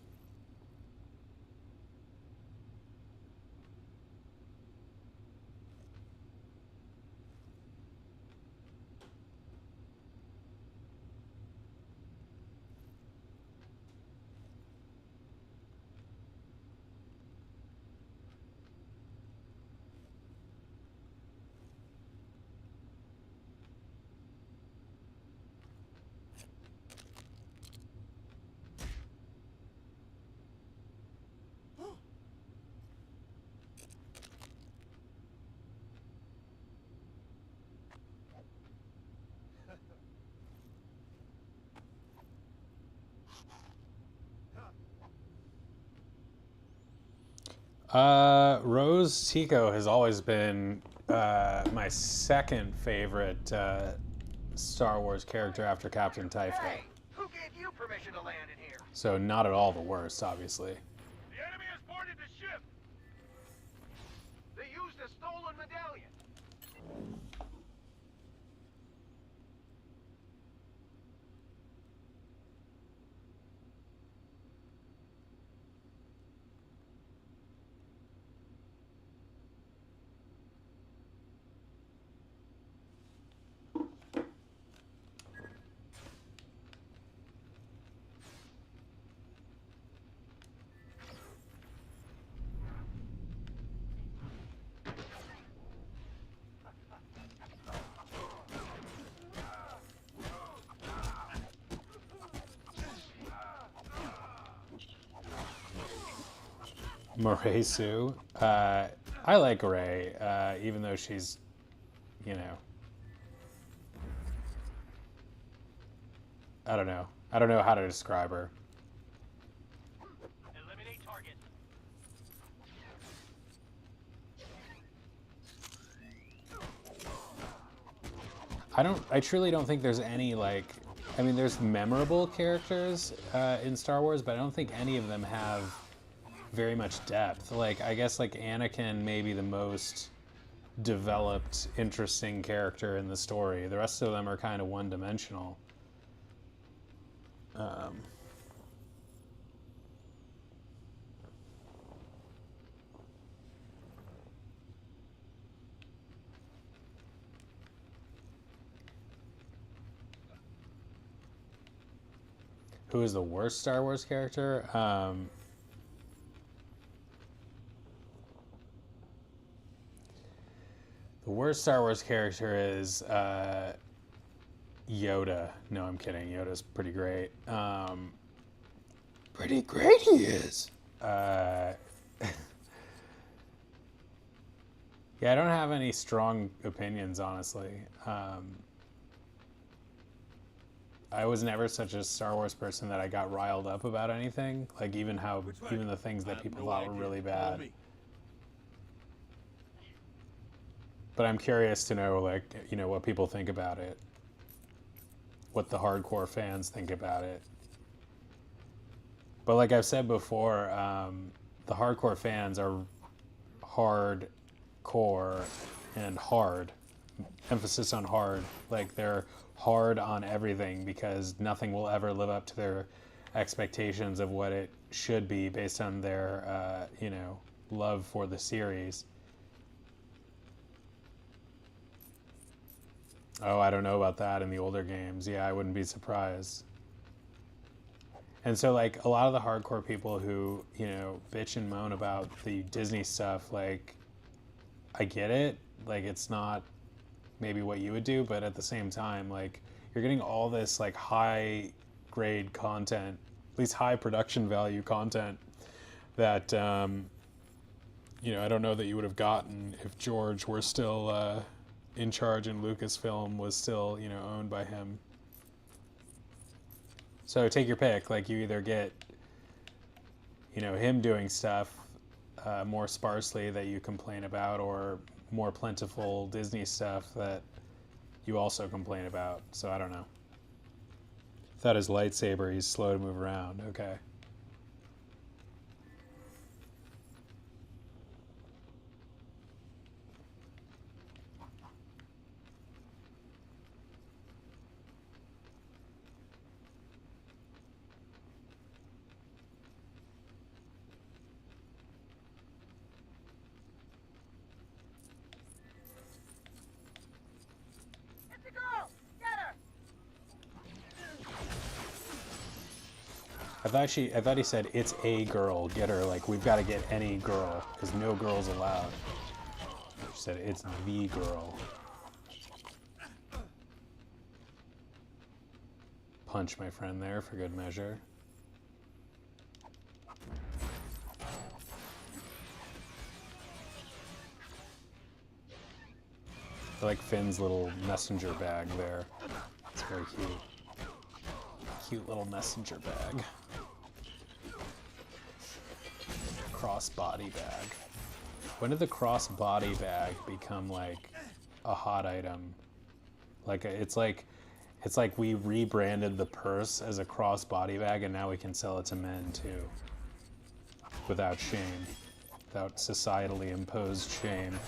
Rose Tico has always been my second favorite Star Wars character after Captain Typho. Hey, who gave you permission to land in here? So not at all the worst, obviously. The enemy has boarded the ship! They used a stolen medallion. Murray Sue. I like Ray, even though she's, you know, I don't know. I don't know how to describe her. Eliminate target. I truly don't think there's any, like, I mean, there's memorable characters in Star Wars, but I don't think any of them have very much depth. Like, I guess, like, Anakin may be the most developed, interesting character in the story. The rest of them are kind of one-dimensional. Who is the worst Star Wars character? The worst Star Wars character is Yoda. No, I'm kidding. Yoda's pretty great. Pretty great he is. Yeah, I don't have any strong opinions, honestly. I was never such a Star Wars person that I got riled up about anything. Like even the things that people thought were really bad. But I'm curious to know, like, you know, what people think about it. What the hardcore fans think about it. But like I've said before, the hardcore fans are hardcore and hard. Emphasis on hard. Like they're hard on everything because nothing will ever live up to their expectations of what it should be based on their, you know, love for the series. Oh, I don't know about that in the older games. Yeah, I wouldn't be surprised. And so, like, a lot of the hardcore people who, you know, bitch and moan about the Disney stuff, like, I get it. Like, it's not maybe what you would do, but at the same time, like, you're getting all this, like, high-grade content, at least high production value content that, you know, I don't know that you would have gotten if George were still in charge and Lucasfilm was still, you know, owned by him. So take your pick. Like, you either get, you know, him doing stuff more sparsely that you complain about, or more plentiful Disney stuff that you also complain about. So I don't know. Thought his lightsaber, he's slow to move around. Okay. I thought he said, it's a girl, get her, like, we've got to get any girl, because no girls allowed. He said, it's the girl. Punch my friend there for good measure. I like Finn's little messenger bag there. It's very cute. Cute little messenger bag. Crossbody bag. When did the crossbody bag become like a hot item? Like it's like we rebranded the purse as a crossbody bag and now we can sell it to men too. Without shame. Without societally imposed shame.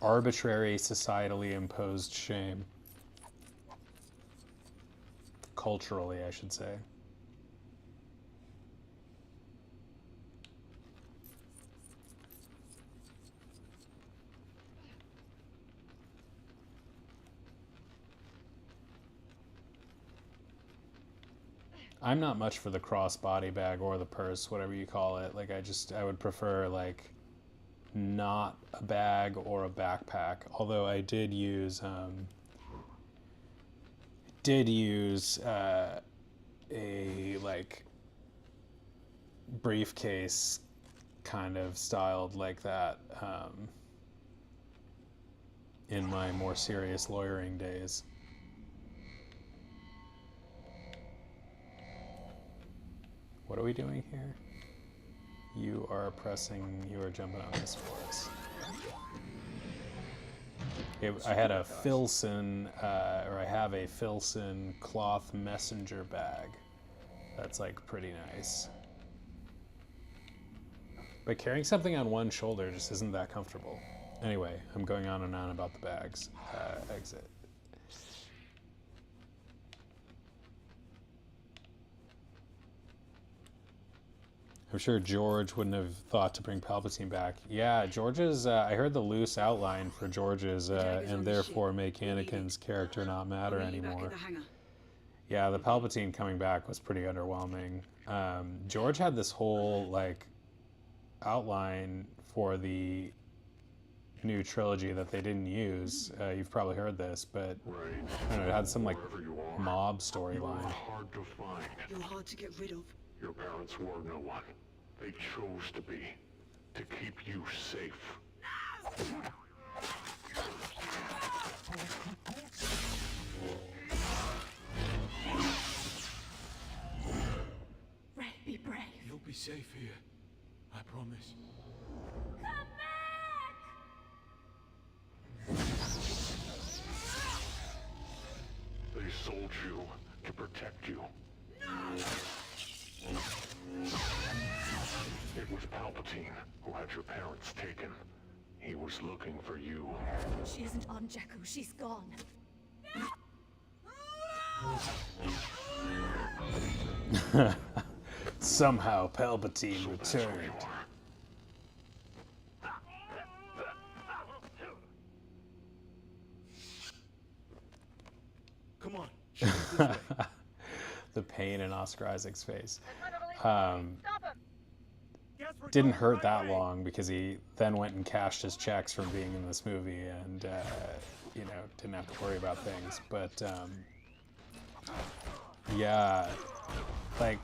Arbitrary societally imposed shame. Culturally, I should say. I'm not much for the crossbody bag or the purse, whatever you call it. Like, I would prefer, like, not a bag or a backpack. Although I did use a like briefcase kind of styled like that in my more serious lawyering days. What are we doing here? You are jumping on this for us. I had a Filson, or I have a Filson cloth messenger bag. That's like pretty nice. But carrying something on one shoulder just isn't that comfortable. Anyway, I'm going on and on about the bags. Exit. I'm sure George wouldn't have thought to bring Palpatine back. Yeah, George's, I heard the loose outline for George's, and therefore make Anakin's character not matter anymore. Yeah, the Palpatine coming back was pretty underwhelming. George had this whole, like, outline for the new trilogy that they didn't use. You've probably heard this, but I don't know, it had some like mob storyline. Hard to find. You're hard to get rid of. Your parents were no one. They chose to be. To keep you safe. Ray, be brave. You'll be safe here. I promise. They sold you to protect you. It was Palpatine who had your parents taken. He was looking for you. She isn't on Jakku. She's gone. Somehow Palpatine returned. Come on. The pain in Oscar Isaac's face. Didn't hurt that long because he then went and cashed his checks from being in this movie and, you know, didn't have to worry about things. But, yeah, like,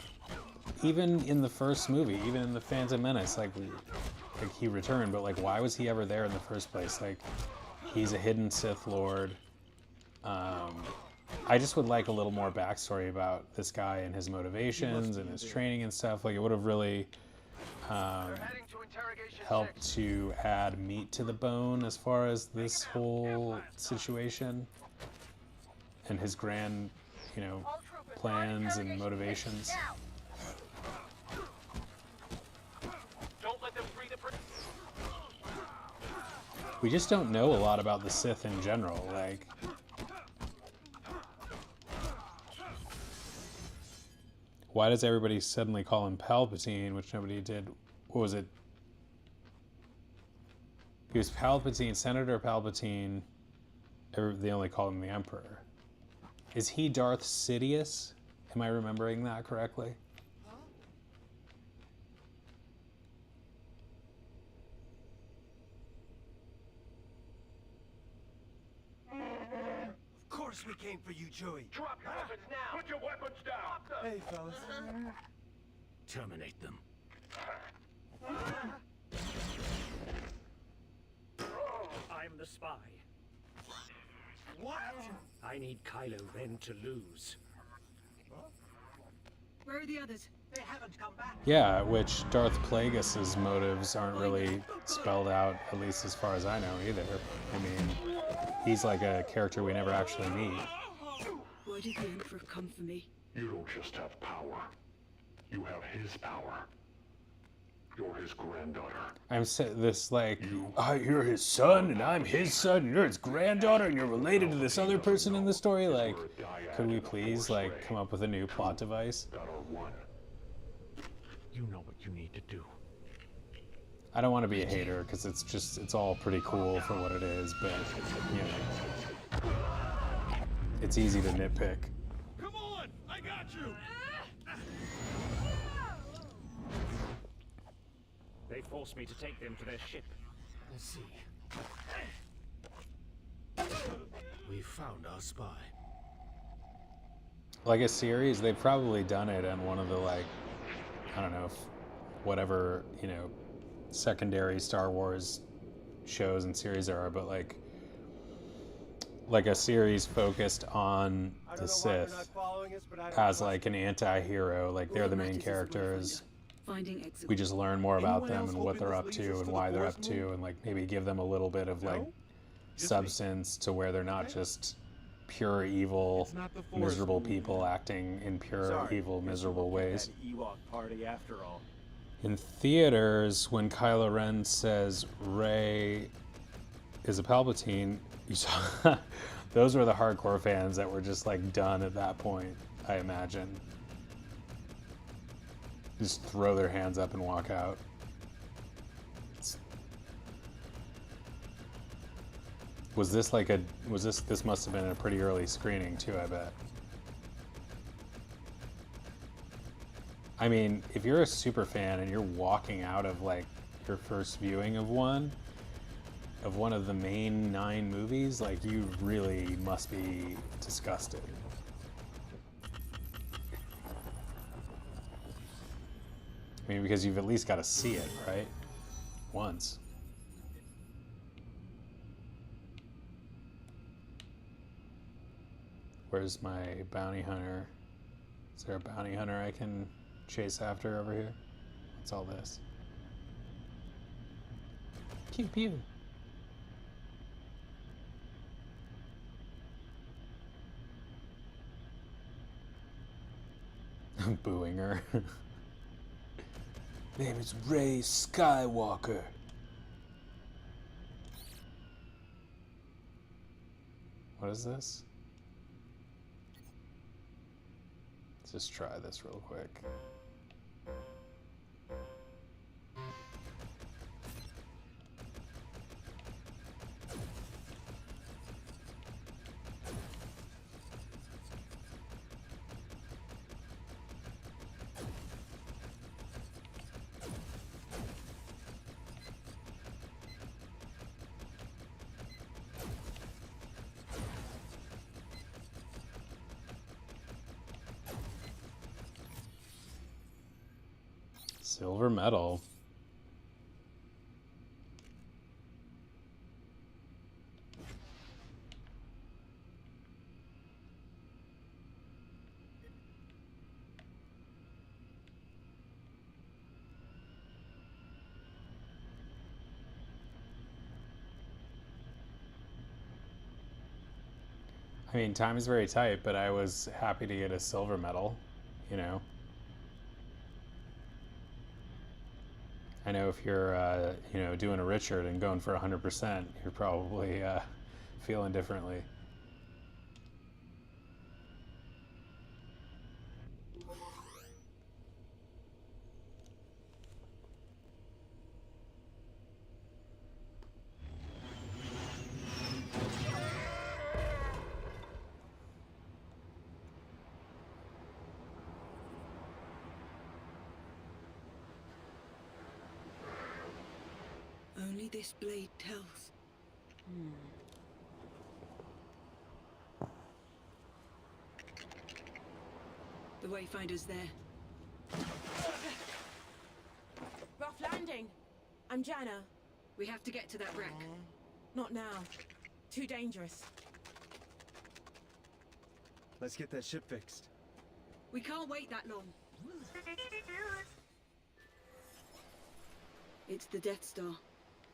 even in the first movie, even in The Phantom Menace, like he returned, but, like, why was he ever there in the first place? Like, he's a hidden Sith Lord. I just would like a little more backstory about this guy and his motivations and his training and stuff. Like, it would have really helped to add meat to the bone as far as this whole situation and his grand, you know, plans and motivations. We just don't know a lot about the Sith in general. Like, why does everybody suddenly call him Palpatine, which nobody did? What was it? He was Palpatine, Senator Palpatine. They only call him the Emperor. Is he Darth Sidious? Am I remembering that correctly? Of course we came for you, Chewie. Drop your weapons now! Put your weapons down! Hey, fellas. Terminate them. I'm the spy. What? I need Kylo Ren to lose. Where are the others? They haven't come back. Yeah, which Darth Plagueis's motives aren't really spelled out, at least as far as I know either. I mean, he's like a character we never actually meet. Why did the Emperor come for me? You don't just have power. You have his power. You're his granddaughter. I'm this like, you're his son and I'm his son and you're his granddaughter and you're related to this other person in the story. Like, could we please like come up with a new plot device? You know what you need to do. I don't want to be a hater because it's all pretty cool for what it is, but you know, it's easy to nitpick. Come on! I got you! They forced me to take them to their ship. Let's see. We found our spy. Like a series, they've probably done it on one of the, like, I don't know, whatever, you know, secondary Star Wars shows and series there are, but like a series focused on the Sith as like an anti-hero, like they're the main characters. We just learn more about them and what they're up to and why they're up to, and like maybe give them a little bit of like substance to where they're not just pure evil, miserable people acting in pure evil, miserable ways. Party after all. In theaters, when Kylo Ren says Rey is a Palpatine, you saw those were the hardcore fans that were just like done at that point, I imagine. Just throw their hands up and walk out. Was this like this must have been a pretty early screening too, I bet. I mean, if you're a super fan and you're walking out of like your first viewing of one, of one of the main 9 movies, like, you really must be disgusted. I mean, because you've at least got to see it, right? Once. Where's my bounty hunter? Is there a bounty hunter I can chase after over here? What's all this? Pew pew. I'm booing her. Name is Rey Skywalker. What is this? Let's just try this real quick. Silver medal. I mean, time is very tight, but I was happy to get a silver medal, you know. I know if you're, you know, doing a Richard and going for 100%, you're probably feeling differently. Only this blade tells. The Wayfinder's there. Rough landing. I'm Jana. We have to get to that wreck. Not now. Too dangerous. Let's get that ship fixed. We can't wait that long. It's the Death Star.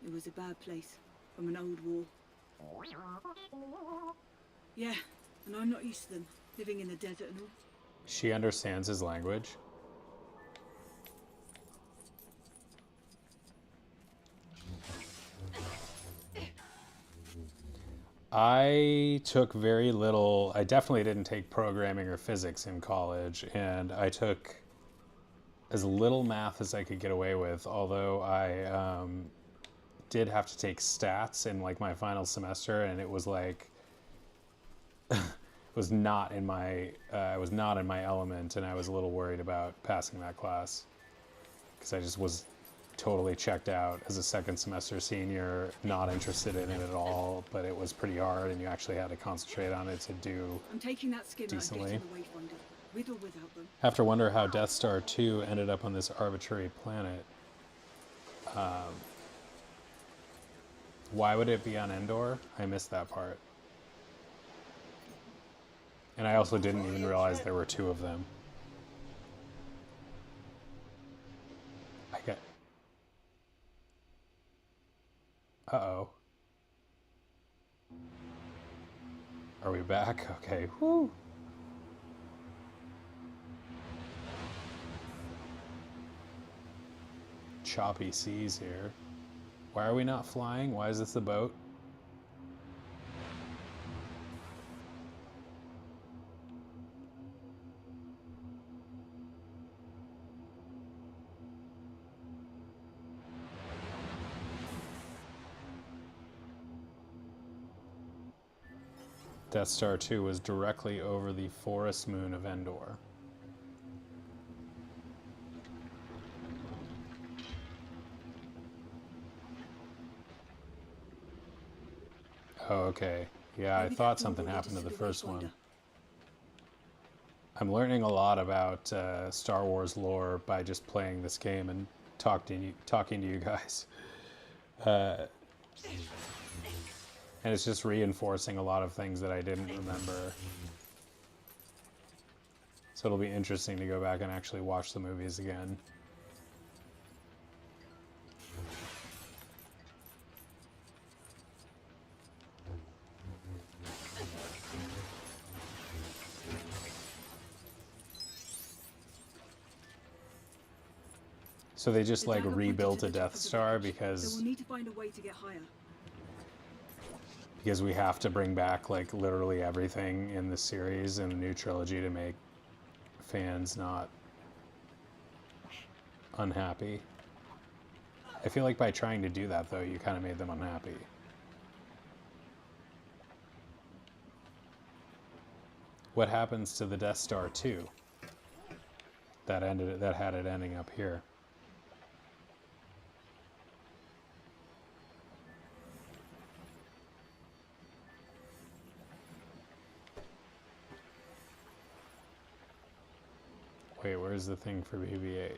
It was a bad place, from an old war. Yeah, and I'm not used to them, living in the desert and all. She understands his language. I took very little, I definitely didn't take programming or physics in college, and I took as little math as I could get away with, although I did have to take stats in like my final semester, and it was like it was not in my I was not in my element, and I was a little worried about passing that class because I just was totally checked out as a second semester senior, not interested in it at all, but it was pretty hard and you actually had to concentrate on it to do I'm taking that skin decently. out the Wayfinder, with or without them. I have to wonder how Death Star 2 ended up on this arbitrary planet. Why would it be on Endor? I missed that part. And I also didn't even realize there were 2 of them. I get... Uh-oh. Are we back? Okay. Woo! Choppy seas here. Why are we not flying? Why is this the boat? Death Star 2 was directly over the forest moon of Endor. Oh, okay. Yeah, I thought something happened to the first one. I'm learning a lot about Star Wars lore by just playing this game and talking to you guys. And it's just reinforcing a lot of things that I didn't remember. So it'll be interesting to go back and actually watch the movies again. So they just like rebuilt a Death Star because So we'll need to find a way to get higher. we have to bring back like literally everything in the series in the new trilogy to make fans not unhappy. I feel like by trying to do that though, you kind of made them unhappy. What happens to the Death Star 2 that had it ending up here? Wait, where's the thing for BB-8?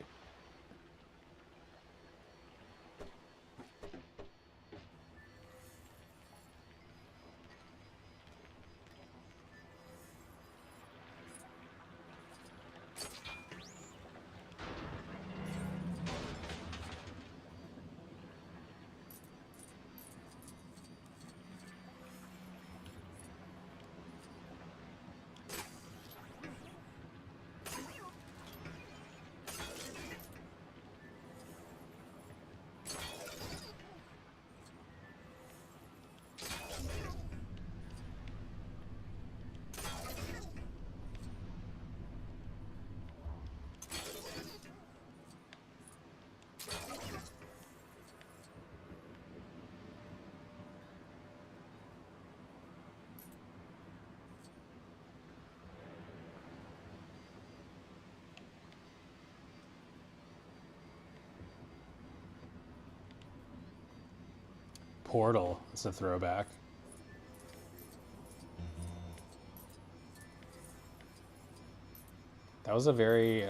Portal, it's a throwback. That was a very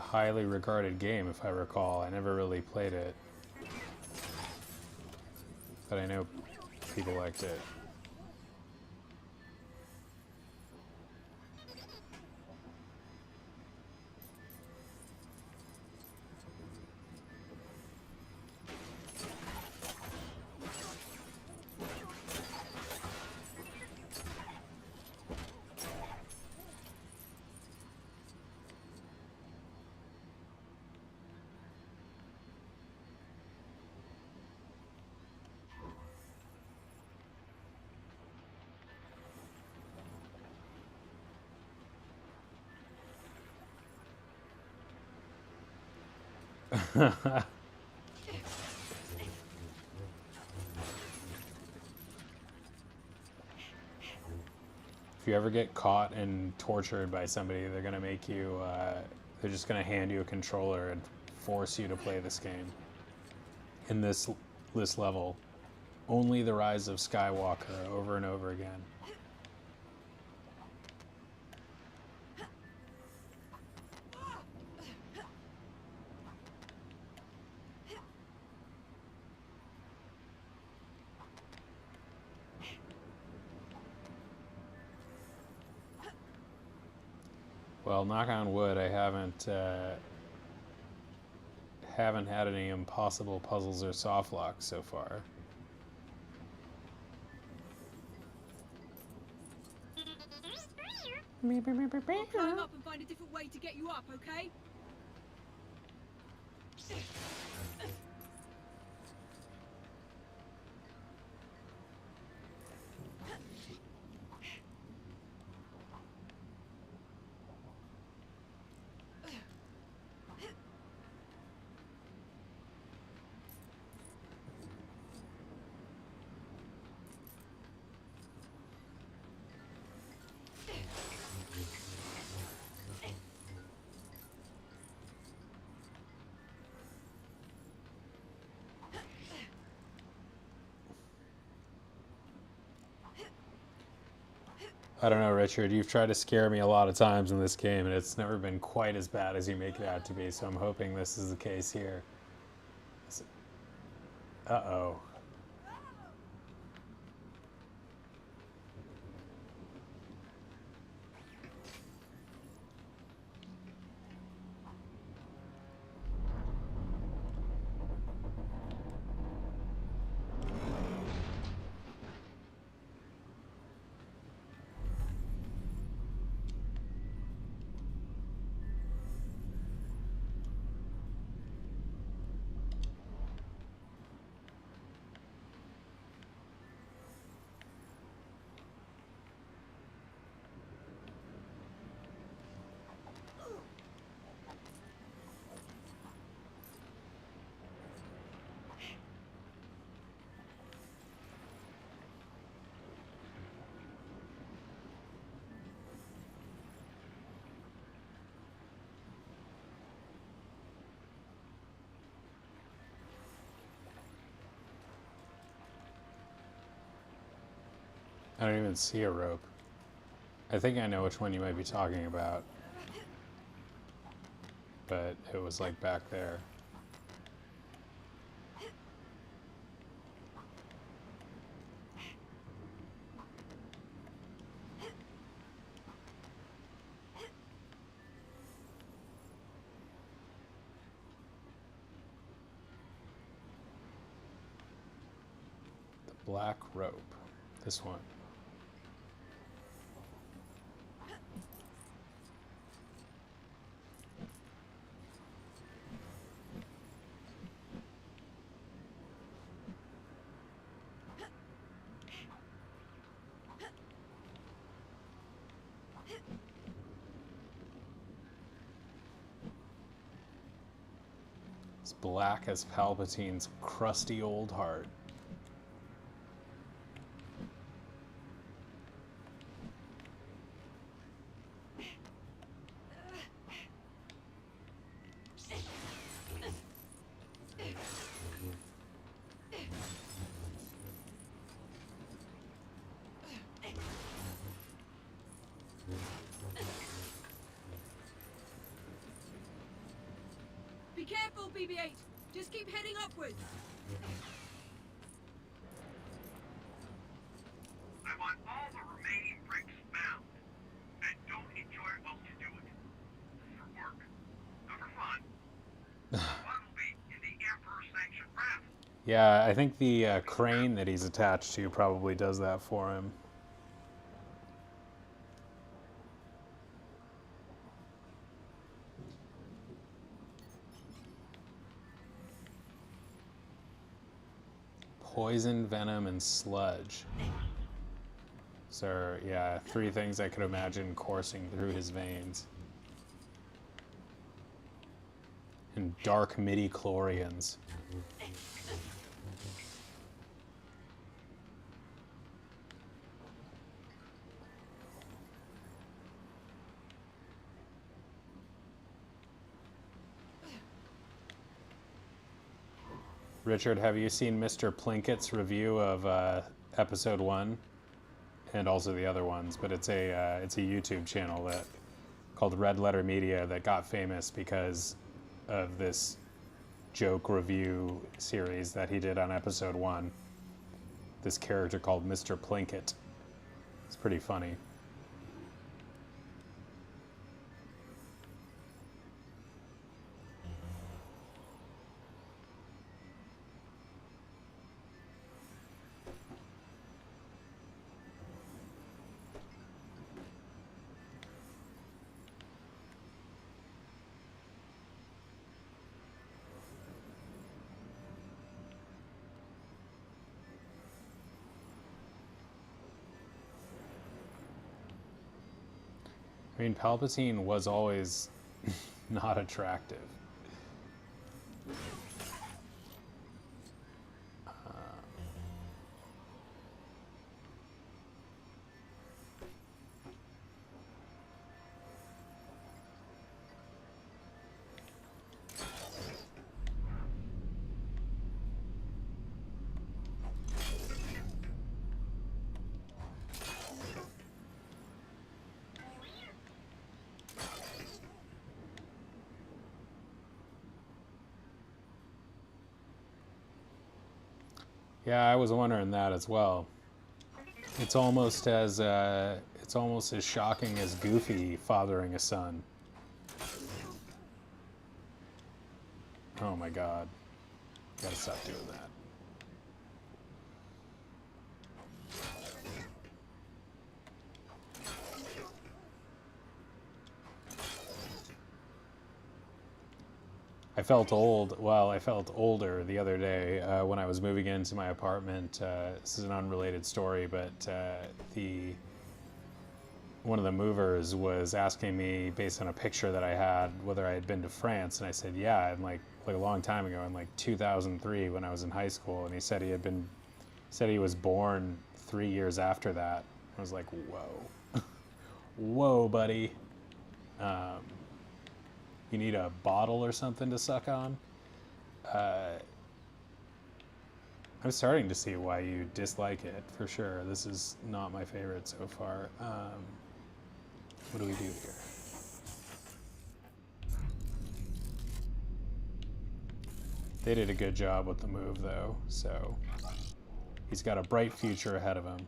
highly regarded game, if I recall. I never really played it, but I know people liked it. If you ever get caught and tortured by somebody, they're gonna make you, they're just gonna hand you a controller and force you to play this game. In this level, only the Rise of Skywalker over and over again. Well, knock on wood, I haven't had any impossible puzzles or soft locks so far. I'll climb up and find a different way to get you up, okay? I don't know, Richard. You've tried to scare me a lot of times in this game, and it's never been quite as bad as you make it out to be, so I'm hoping this is the case here. Uh-oh. I don't even see a rope. I think I know which one you might be talking about. But it was like back there. The black rope. This one. It's black as Palpatine's crusty old heart. Be careful, BB-8. Just keep heading upwards. I want all the remaining bricks found. And don't enjoy it while you do it. For work. Not for fun. One will be in the Emperor-sanctioned raft. Yeah, I think the crane that he's attached to probably does that for him. Poison, venom, and sludge. So, yeah, 3 things I could imagine coursing through his veins. And dark midi-chlorians. Richard, have you seen Mr. Plinkett's review of episode 1 and also the other ones? But it's a YouTube channel that called Red Letter Media that got famous because of this joke review series that he did on episode 1. This character called Mr. Plinkett. It's pretty funny. I mean, Palpatine was always not attractive. Yeah, I was wondering that as well. It's almost as shocking as Goofy fathering a son. Oh my god. Gotta stop doing that. I felt old. Well, I felt older the other day when I was moving into my apartment. This is an unrelated story, but one of the movers was asking me, based on a picture that I had, whether I had been to France, and I said, yeah, and like a long time ago, in like 2003 when I was in high school, and he said he was born 3 years after that. I was like, whoa, whoa, buddy. You need a bottle or something to suck on? I'm starting to see why you dislike it, for sure. This is not my favorite so far. What do we do here? They did a good job with the move, though, so he's got a bright future ahead of him.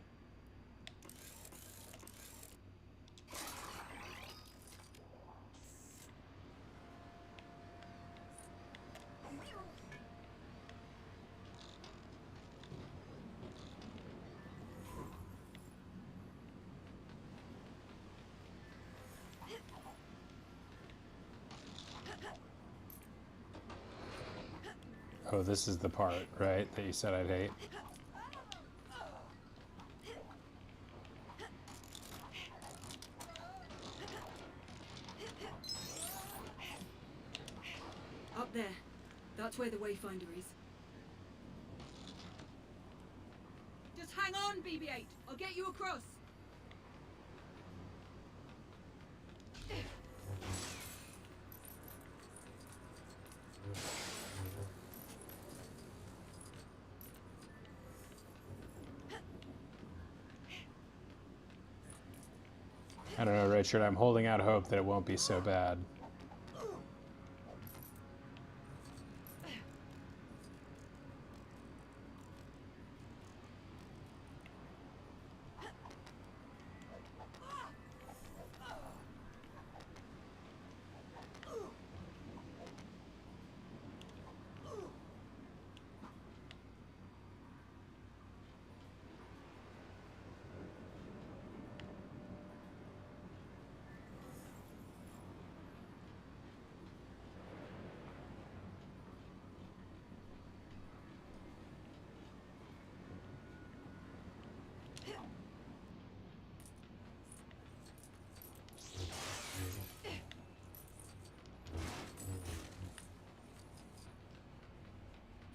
Oh, this is the part, right, that you said I'd hate? Up there. That's where the Wayfinder is. Just hang on, BB-8. I'll get you across. I don't know, Richard. I'm holding out hope that it won't be so bad.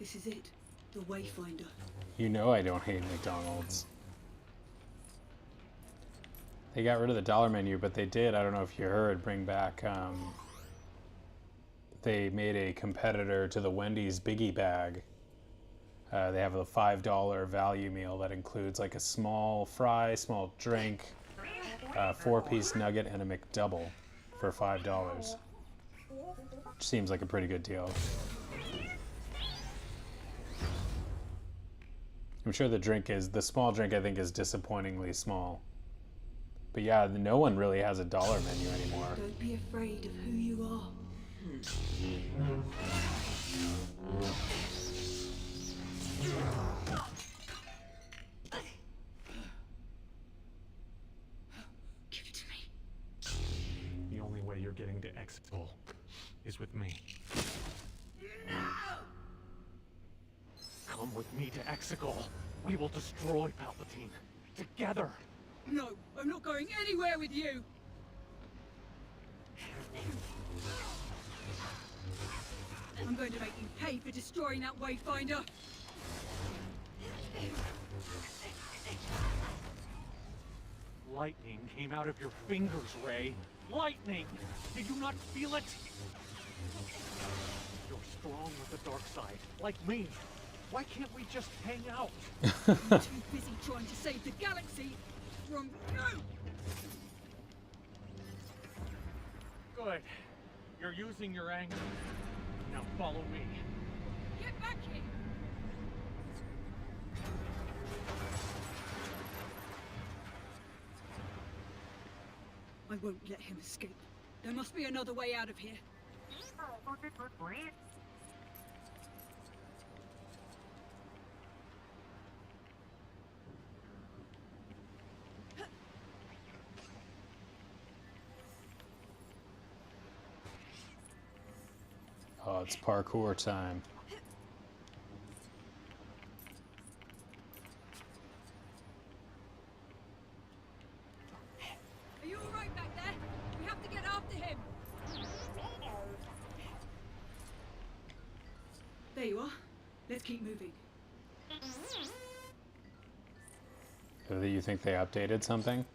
This is it. The Wayfinder. You know I don't hate McDonald's. They got rid of the dollar menu, but they did, I don't know if you heard, bring back, they made a competitor to the Wendy's Biggie Bag. They have a $5 value meal that includes like a small fry, small drink, 4-piece nugget, and a McDouble for $5. Which seems like a pretty good deal. I'm sure the small drink I think is disappointingly small. But yeah, no one really has a dollar menu anymore. Don't be afraid of who you are. Give it to me. The only way you're getting to Exegol is with me. Come with me to Exegol. We will destroy Palpatine. Together. No, I'm not going anywhere with you. I'm going to make you pay for destroying that Wayfinder. Lightning came out of your fingers, Rey. Lightning! Did you not feel it? You're strong with the dark side, like me. Why can't we just hang out? I'm too busy trying to save the galaxy from you! Good. You're using your anger. Now follow me. Get back here! I won't let him escape. There must be another way out of here. Oh, it's parkour time. Are you alright back there? We have to get after him. There you are. Let's keep moving. Do you think they updated something?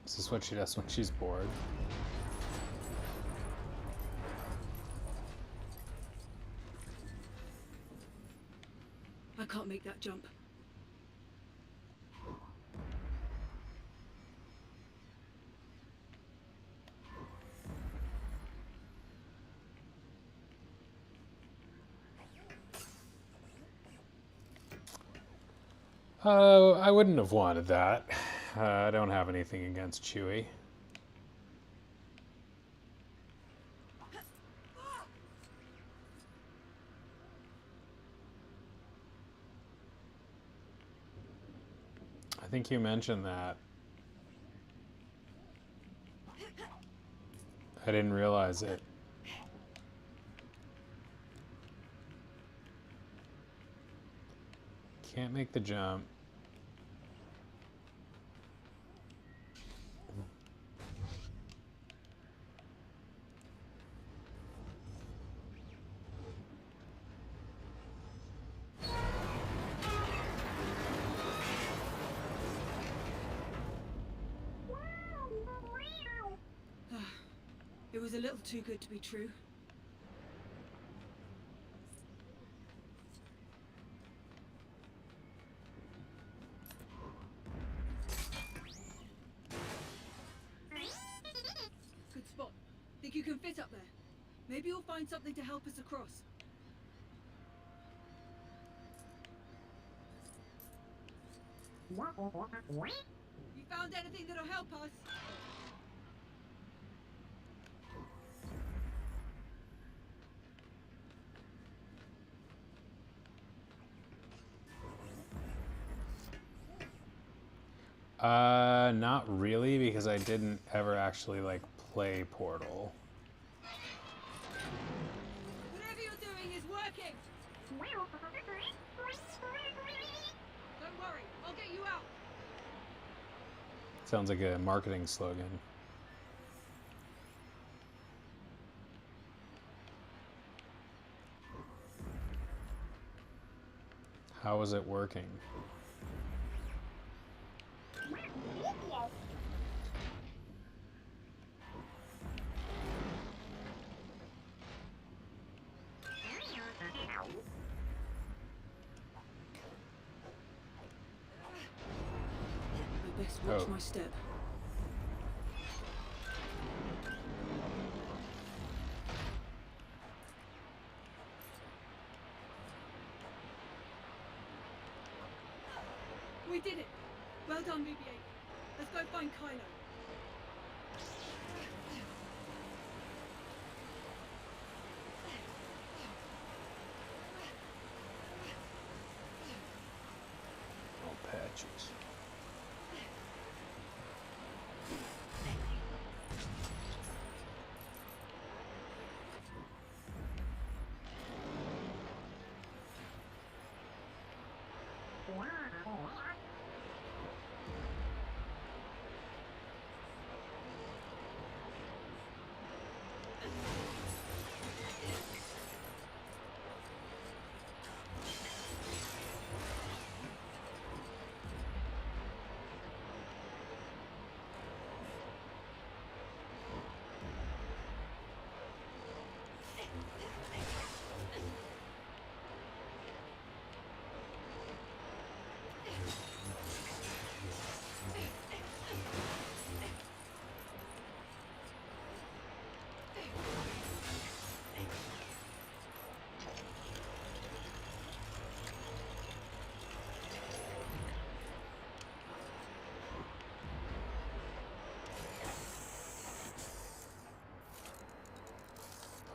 This is what she does when she's bored. I can't make that jump. I wouldn't have wanted that. I don't have anything against Chewie. I think you mentioned that. I didn't realize it. Can't make the jump. It was a little too good to be true. Good spot. Think you can fit up there? Maybe you'll find something to help us across. You found anything that'll help us? Not really, because I didn't ever actually, like, play Portal. Whatever you're doing is working! Don't worry, I'll get you out! Sounds like a marketing slogan. How is it working? I best watch my step. We did it! Well done, BB-8. Let's go find Kylo. Oh, patches.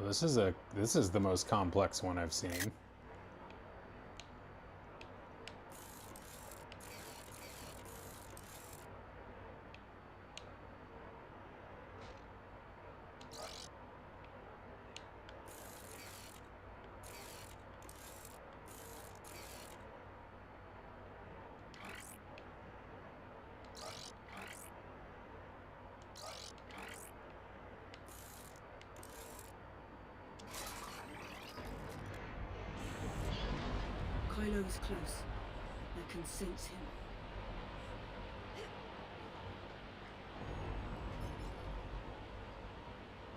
This is the most complex one I've seen. Kylo is close. I can sense him.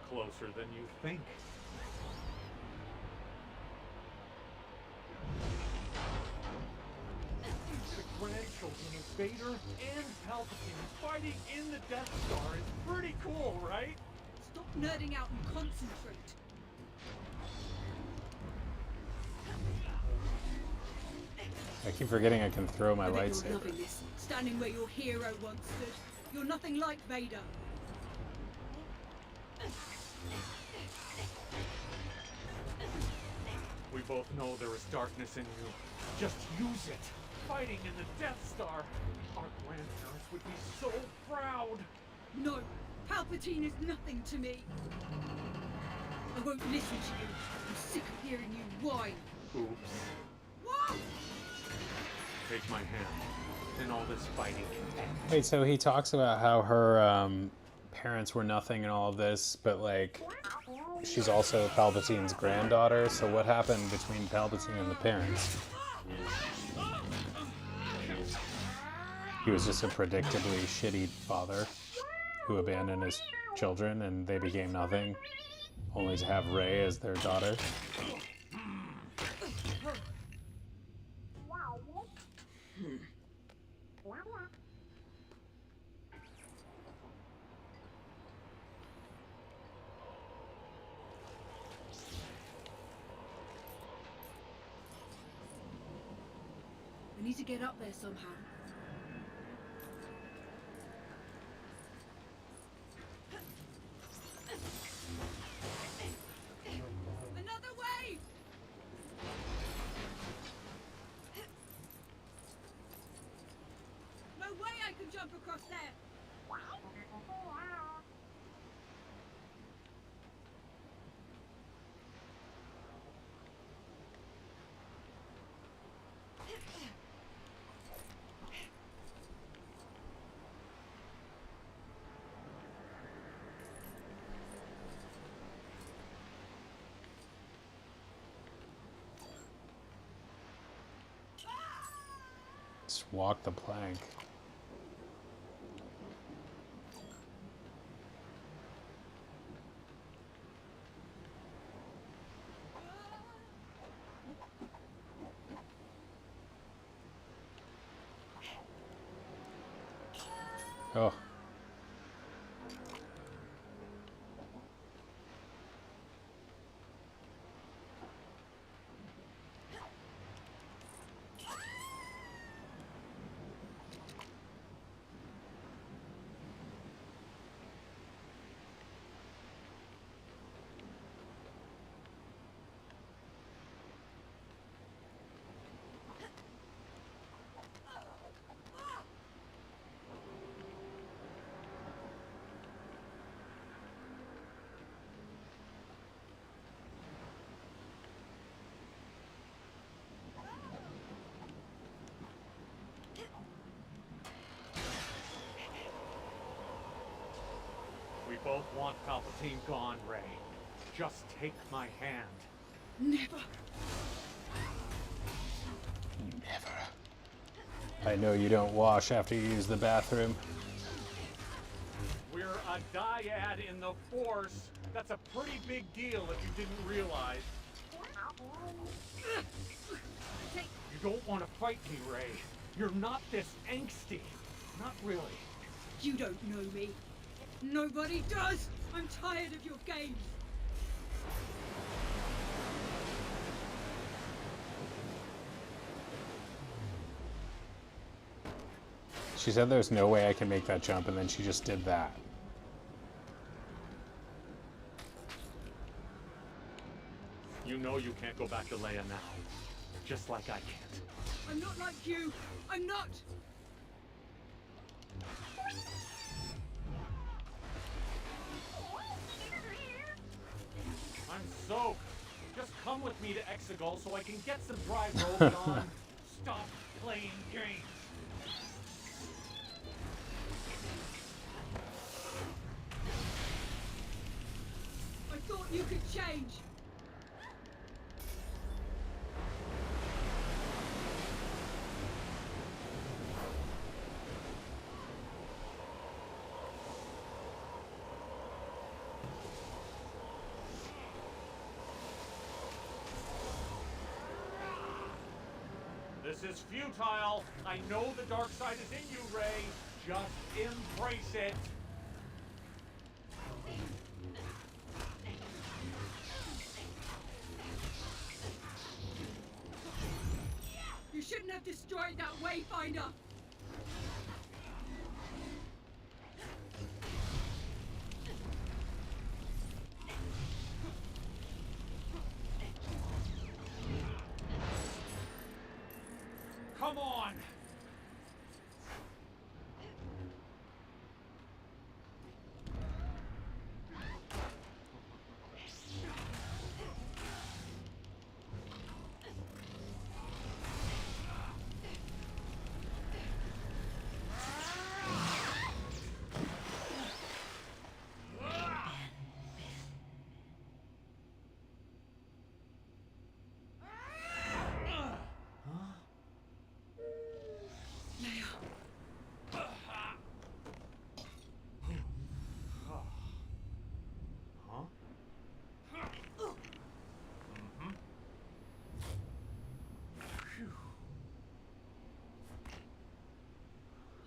Closer than you think. The grandchildren of Vader and Palpatine fighting in the Death Star is pretty cool, right? Stop nerding out and concentrate. I keep forgetting I can throw my I bet you're lightsaber. loving this, standing where your hero once stood. You're nothing like Vader. We both know there is darkness in you. Just use it. Fighting in the Death Star. Our grandparents would be so proud. No, Palpatine is nothing to me. I won't listen to you. I'm sick of hearing you whine. Oops. What? Take my hand, and all this fighting can end. Wait, so he talks about how her parents were nothing and all of this, but like she's also Palpatine's granddaughter, so what happened between Palpatine and the parents? He was just a predictably shitty father who abandoned his children and they became nothing, only to have Rey as their daughter. We need to get up there somehow. Another way! No way I can jump across there! Just walk the plank. Oh. We both want Palpatine gone, Rey. Just take my hand. Never. Never. I know you don't wash after you use the bathroom. We're a dyad in the Force. That's a pretty big deal if you didn't realize. You don't want to fight me, Rey. You're not this angsty. Not really. You don't know me. Nobody does! I'm tired of your games! She said there's no way I can make that jump, and then she just did that. You know you can't go back to Leia now. Just like I can't. I'm not like you. I'm not. I'm soaked. Just come with me to Exegol so I can get some dry robes on. Stop playing games. I thought you could change. This is futile. I know the dark side is in you, Rey. Just embrace it. You shouldn't have destroyed that Wayfinder. Come on.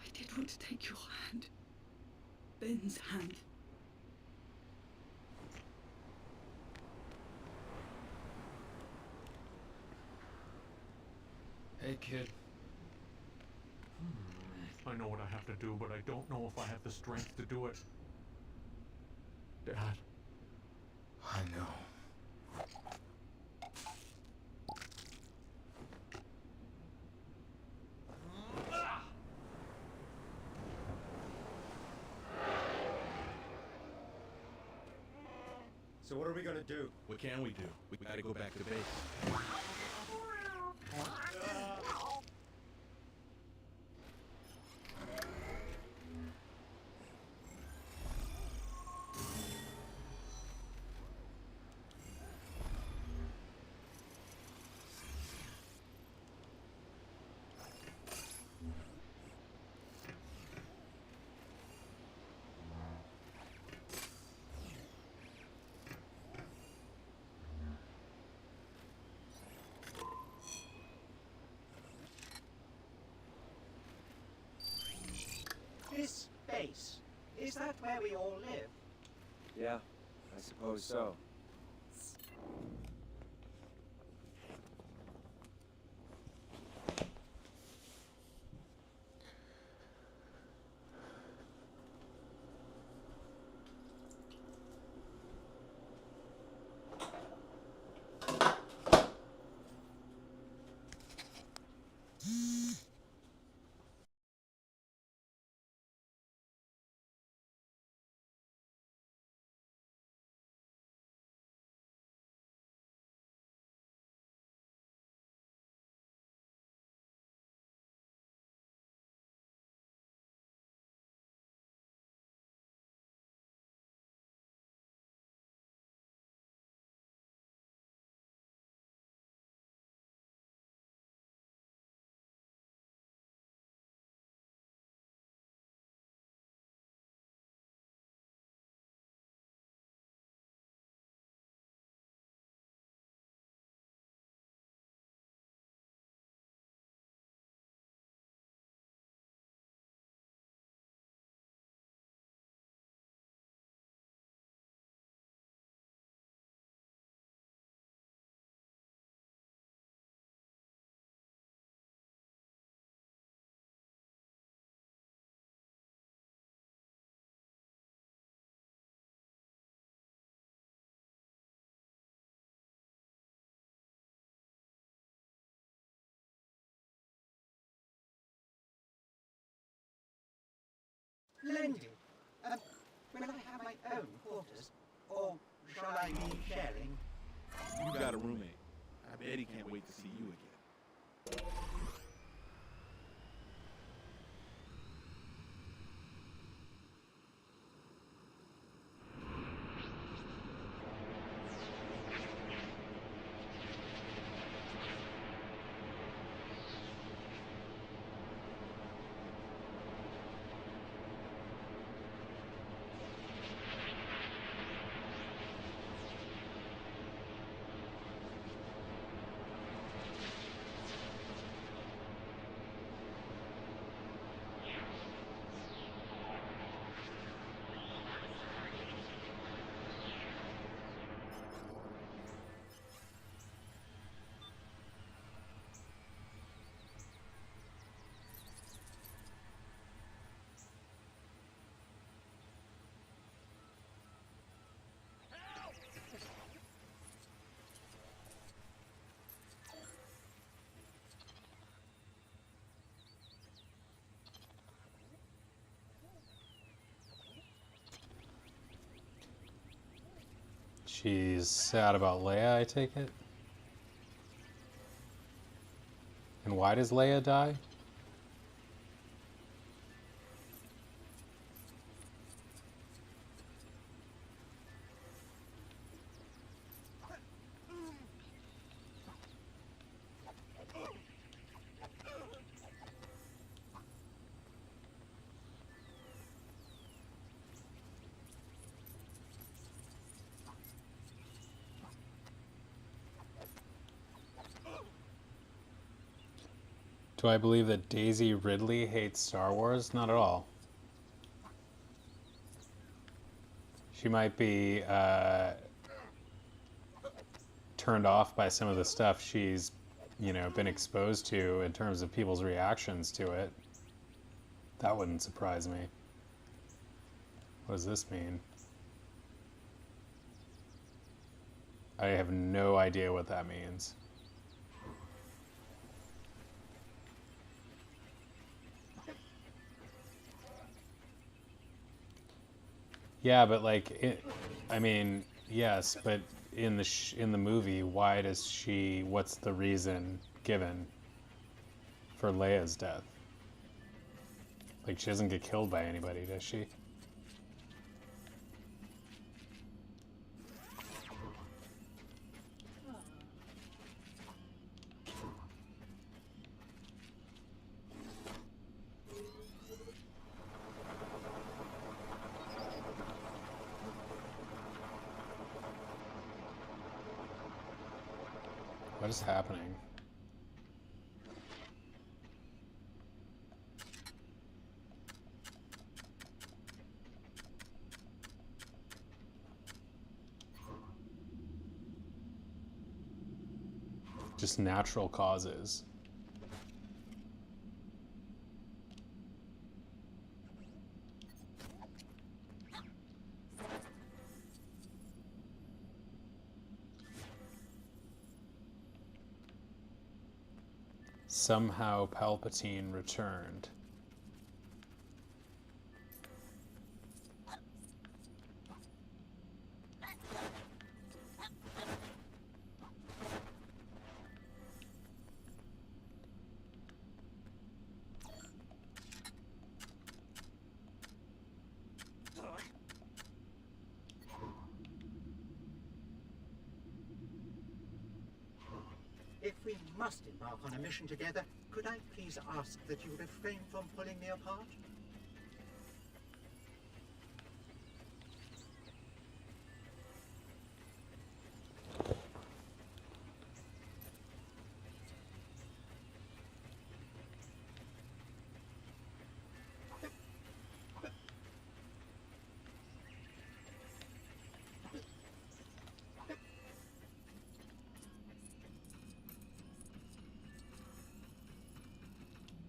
I did want to take your hand. Ben's hand. Hey, kid. I know what I have to do, but I don't know if I have the strength to do it. Dad. I know. So what are we gonna do? What can we do? We gotta go back to base. This base, is that where we all live? Yeah, I suppose so. Splendid. Will I have my own quarters? Or shall I be sharing? You got a roommate. I bet he can't wait to see you again. She's sad about Leia, I take it? And why does Leia die? Do I believe that Daisy Ridley hates Star Wars? Not at all. She might be turned off by some of the stuff she's, you know, been exposed to in terms of people's reactions to it. That wouldn't surprise me. What does this mean? I have no idea what that means. Yeah, but like, I mean, yes, but in the movie, why does she? What's the reason given for Leia's death? Like, she doesn't get killed by anybody, does she? What is happening? Just natural causes. Somehow Palpatine returned. If we must embark on a mission together, could I please ask that you refrain from pulling me apart?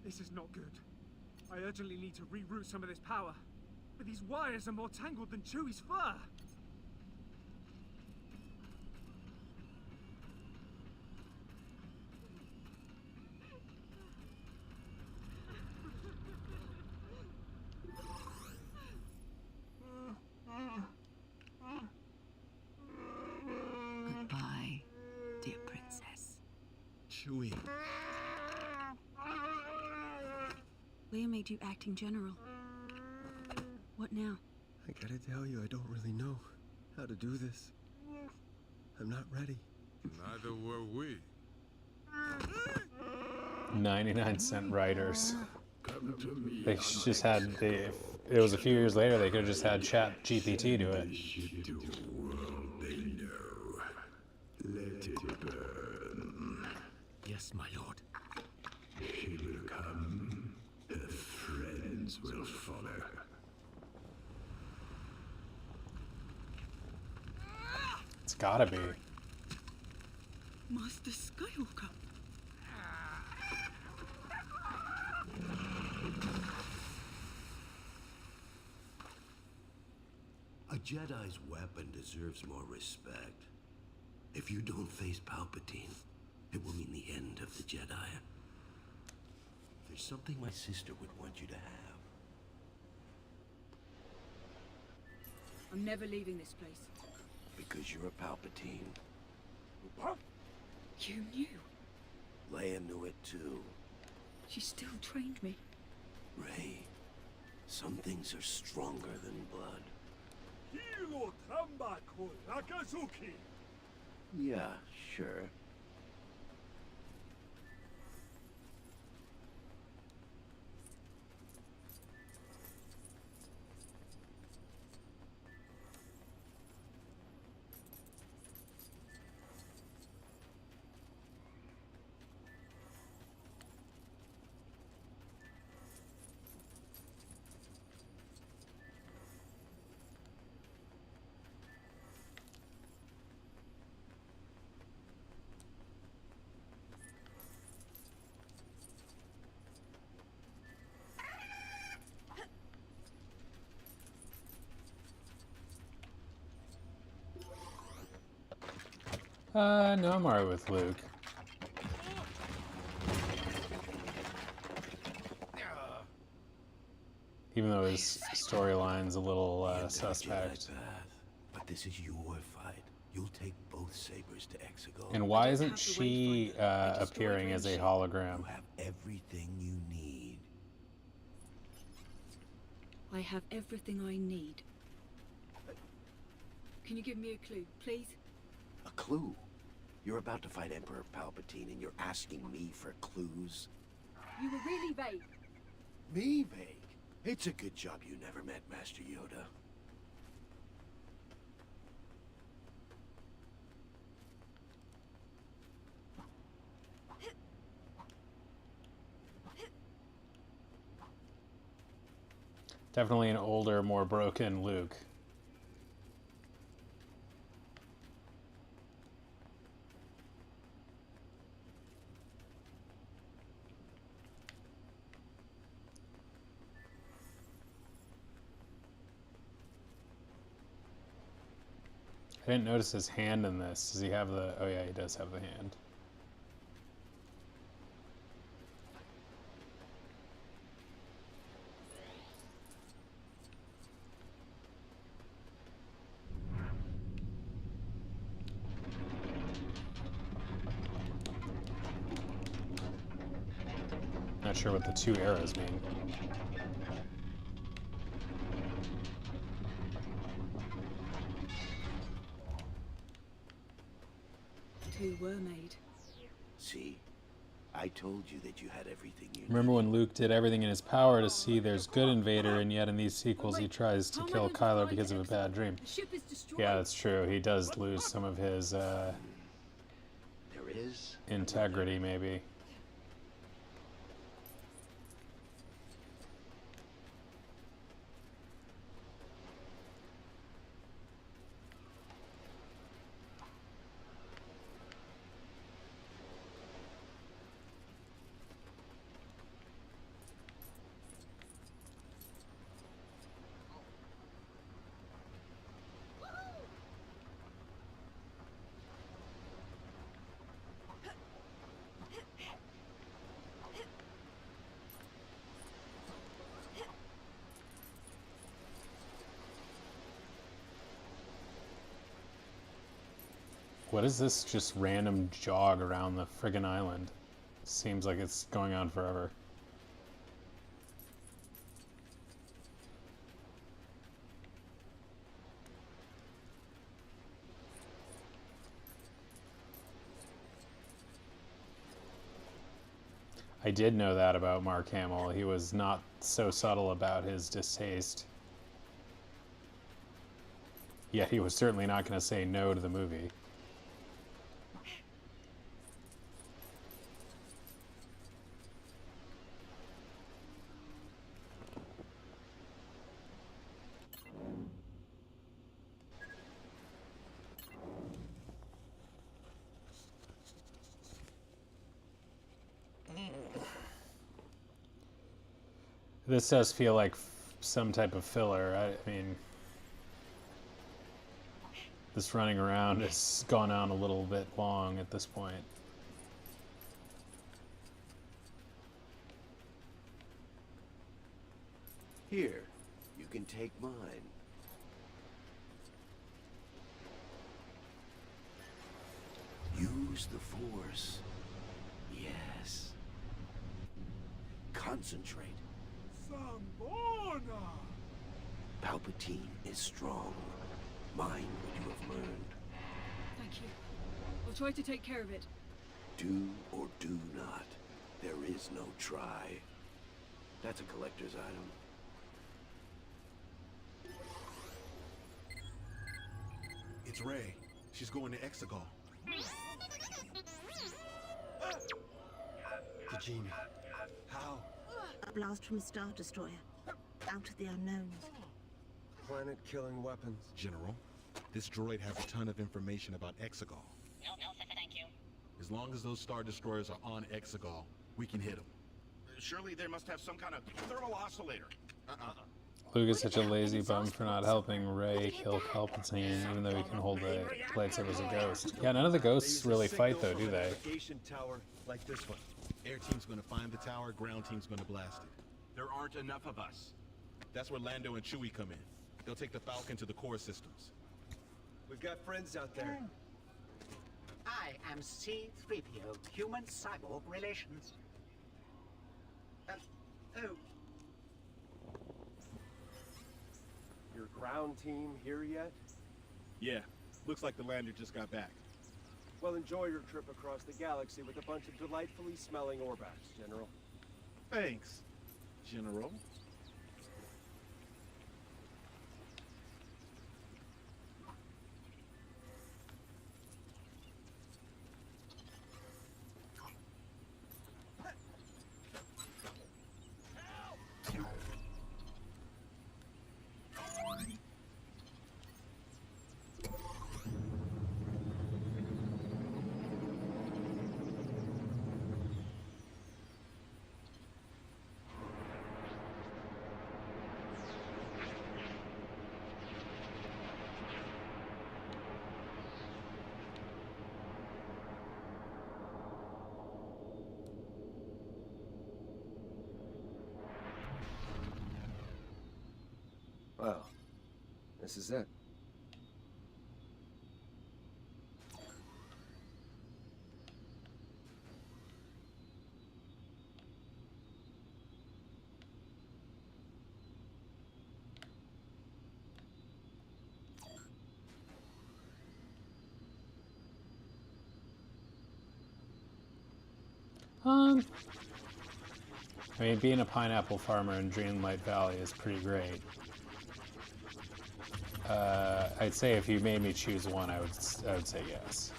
This is not good. I urgently need to reroute some of this power. But these wires are more tangled than Chewie's fur! Chewie. Leia made you acting general. What now? I gotta tell you, I don't really know how to do this. I'm not ready. Neither were we. 99-cent writers. They just had, if it was a few years later, they could have just had Chat GPT do it. Let it burn. Yes, my lord. She will come. Her friends will follow. It's gotta be. Master Skywalker. A Jedi's weapon deserves more respect. If you don't face Palpatine, it will mean the end of the Jedi. There's something my sister would want you to have. I'm never leaving this place. Because you're a Palpatine. You knew. Leia knew it too. She still trained me. Rey, some things are stronger than blood. Yeah, sure. No, I'm alright with Luke. Even though his storyline's a little suspect. But this is your fight. You'll take both sabers to Exegol. And why isn't she appearing as a hologram? You have everything you need. I have everything I need. Can you give me a clue, please? A clue? You're about to fight Emperor Palpatine and you're asking me for clues? You were really vague. Me vague? It's a good job you never met Master Yoda. Definitely an older, more broken Luke. I didn't notice his hand in this. Does he have the... Oh yeah, he does have the hand. Not sure what the two arrows mean. Two were made. See? I told you that you had everything you Remember when Luke did everything in his power to see there's good in Vader, and yet in these sequels he tries to kill Kylo because of a bad dream? Yeah, that's true. He does lose some of his integrity, maybe. What is this just random jog around the friggin' island? Seems like it's going on forever. I did know that about Mark Hamill. He was not so subtle about his distaste. Yet he was certainly not going to say no to the movie. This does feel like some type of filler. I mean, this running around has gone on a little bit long at this point. Here, you can take mine. Use the Force. Yes. Concentrate. Sambona! Palpatine is strong. Mind what you have learned. Thank you. I'll try to take care of it. Do or do not. There is no try. That's a collector's item. It's Rey. She's going to Exegol. The genie. How? A blast from a Star Destroyer. Out of the unknowns. Planet-killing weapons. General, this droid has a ton of information about Exegol. No, thank you. As long as those Star Destroyers are on Exegol, we can hit them. Surely they must have some kind of thermal oscillator. Luke is such a lazy bum for not helping Rey kill Palpatine, even though he can hold the lightsaber as a ghost. Yeah, none of the ghosts really fight, though, do they? Tower like this one. Air team's gonna find the tower, ground team's gonna blast it. There aren't enough of us. That's where Lando and Chewie come in. They'll take the Falcon to the core systems. We've got friends out there. I am C-3PO, human-cyborg relations. Oh. Your ground team here yet? Yeah, looks like the lander just got back. Well, enjoy your trip across the galaxy with a bunch of delightfully smelling Orbats, General. Thanks, General. Well, this is it. I mean, being a pineapple farmer in Dreamlight Valley is pretty great. I'd say if you made me choose one, I would say yes.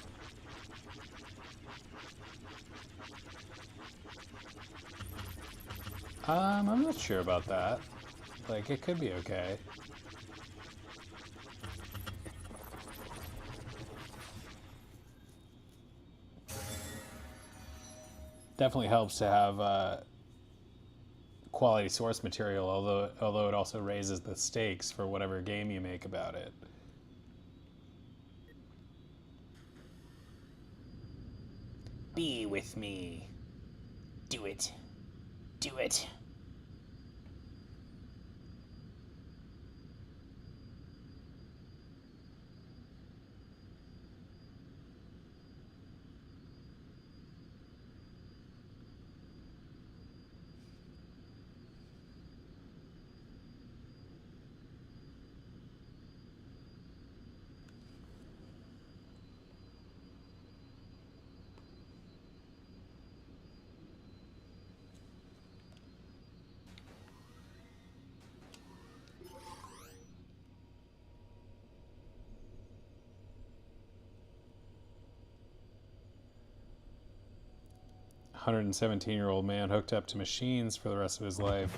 I'm not sure about that. Like, it could be okay. Definitely helps to have quality source material, although it also raises the stakes for whatever game you make about it. Be with me. Do it. Do it. 117-year-old man hooked up to machines for the rest of his life.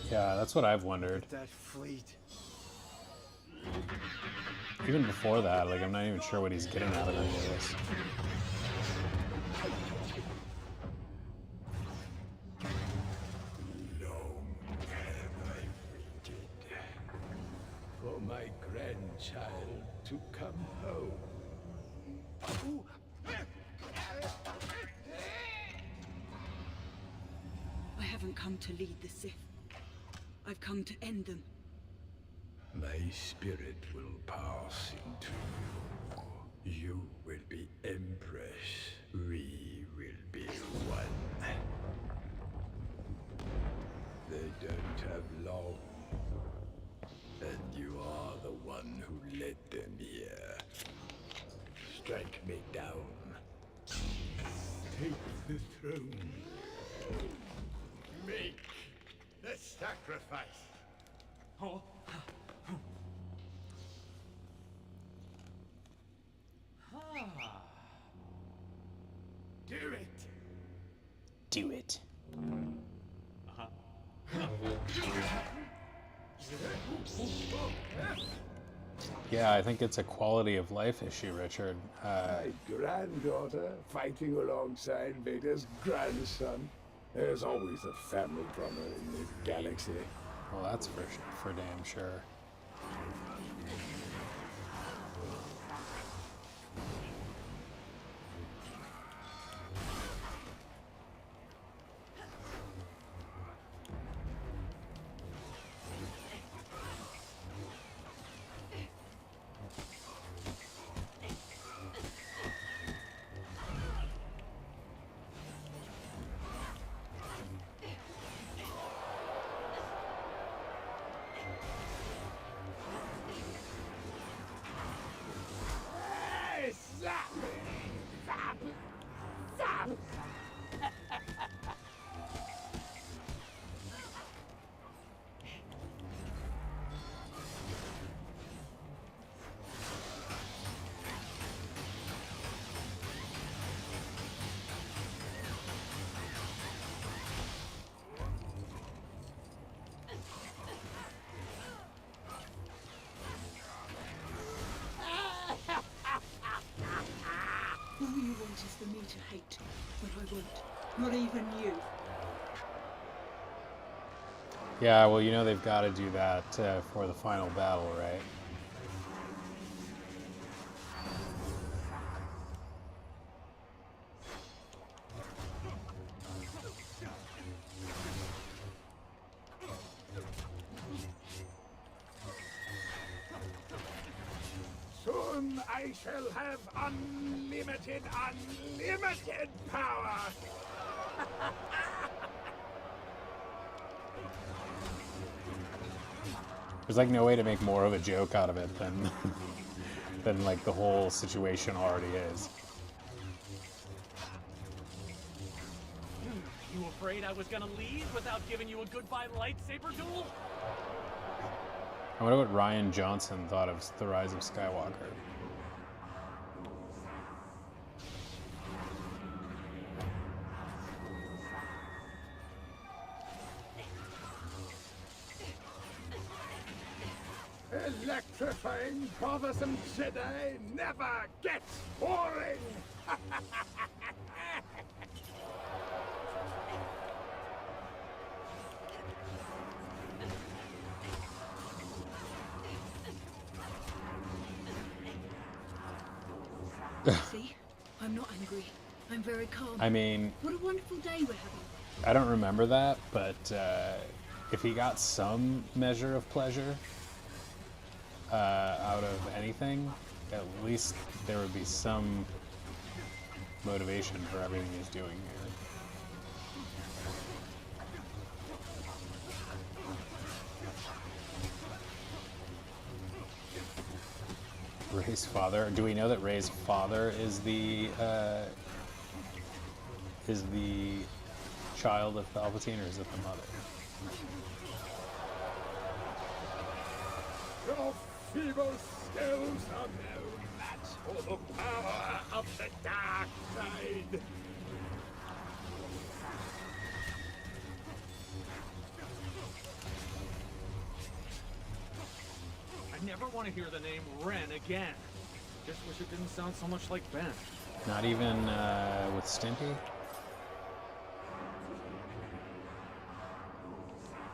Yeah, that's what I've wondered. That fleet. Even before that, like, I'm not even sure what he's getting out of any of this. For my grandchild to come home. I haven't come to lead the Sith. I've come to end them. My spirit will pass into you. You will be Empress. We will be one. They don't have long. And you are the one who led them here. Strike me down. Take the throne. Make the sacrifice. Oh. Do it. Do it. Yeah, I think it's a quality of life issue, Richard. My granddaughter fighting alongside Vader's grandson. There's always a family drama in the galaxy. Well, that's for damn sure. All you want is for me to hate, but I won't. Not even you. Yeah, well, you know they've got to do that for the final battle, right? Soon I shall have unlimited power! There's like no way to make more of a joke out of it than than like the whole situation already is. You afraid I was gonna leave without giving you a goodbye lightsaber duel? I wonder what Ryan Johnson thought of The Rise of Skywalker. Electrifying bothersome Jedi never gets boring! See? I'm not angry. I'm very calm. I mean, what a wonderful day we're having. I don't remember that, but if he got some measure of pleasure out of anything, at least there would be some motivation for everything he's doing here. Rey's father. Do we know that Rey's father is the child of Palpatine, or is it the mother? Your feeble skills are no match for the power of the dark side. never want to hear the name Ren again. Just wish it didn't sound so much like Ben. Not even with Stimpy?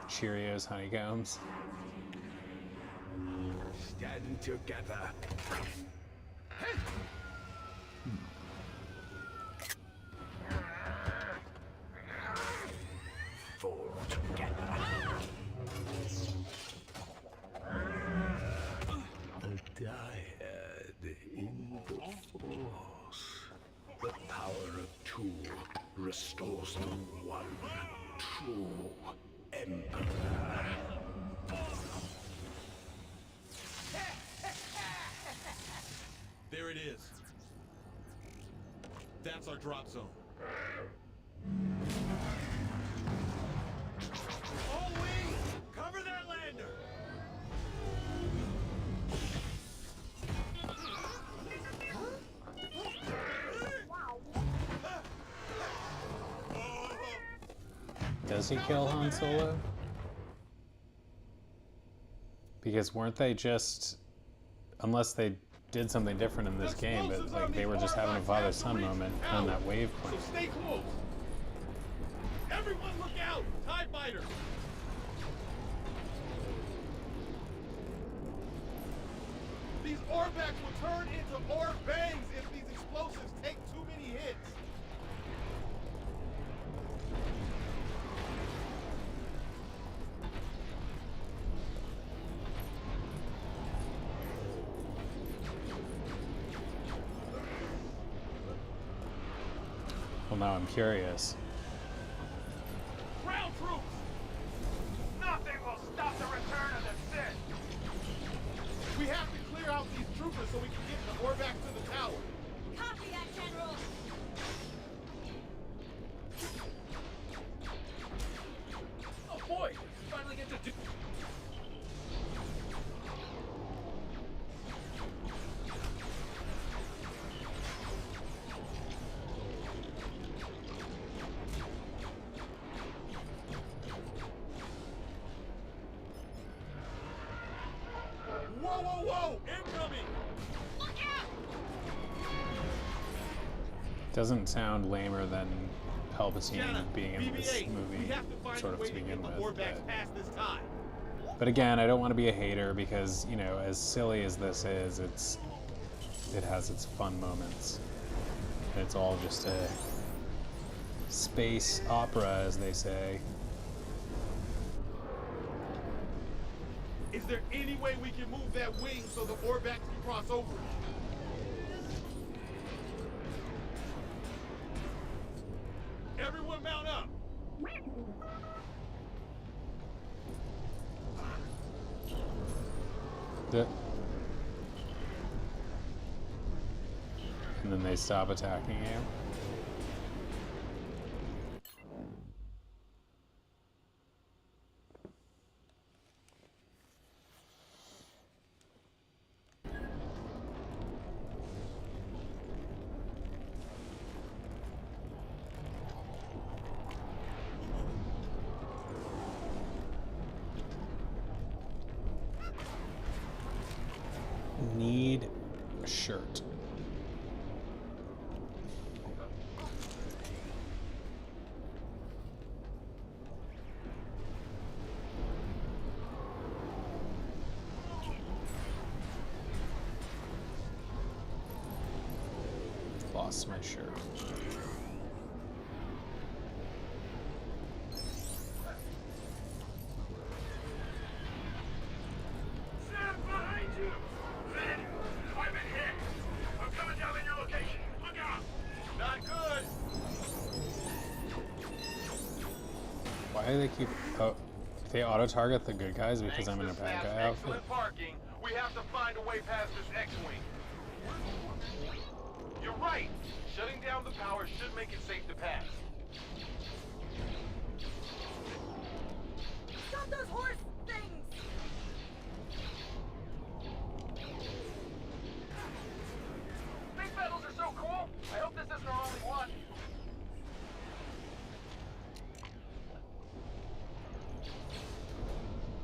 Cheerios, honeycombs. Stand together. Fall together. The dyad in the force. The power of two restores the one true emperor. There it is. That's our drop zone. All wings! Cover that lander! Does he kill Han Solo? Because weren't they just, unless they did something different in this game, but like they were just having a father-son moment on that wave So plane. stay close! Everyone look out! TIE fighter! These Orbaks will turn into orb bangs if these explosives take too many hits. Well, now I'm curious. Ground troops! Nothing will stop the return of the Sith! We have to clear out these troopers so we can get the Orbaks to the tower. Copy that, General. Oh boy, finally get to do. Whoa, whoa, whoa! Incoming! Doesn't sound lamer than Palpatine Jenna, being in this BB-8, we movie, have to find sort a of way to to begin get the with. Orbaks past this tie. But again, I don't want to be a hater because, you know, as silly as this is, it has its fun moments. And it's all just a space opera, as they say. Is there any way we can move that wing so the Orbaks can cross over? Everyone mount up! And then they stop attacking you. Need a shirt. Lost my shirt. Stand behind you! Ben, I've been hit! I'm coming down in your location! Look out! Not good! Why do they keep... Oh, they auto-target the good guys because I'm in a bad guy outfit? Excellent parking. We have to find a way past this X-Wing. You're right. Shutting down the power should make it safe to pass. Stop those horse things! These medals are so cool. I hope this isn't our only one.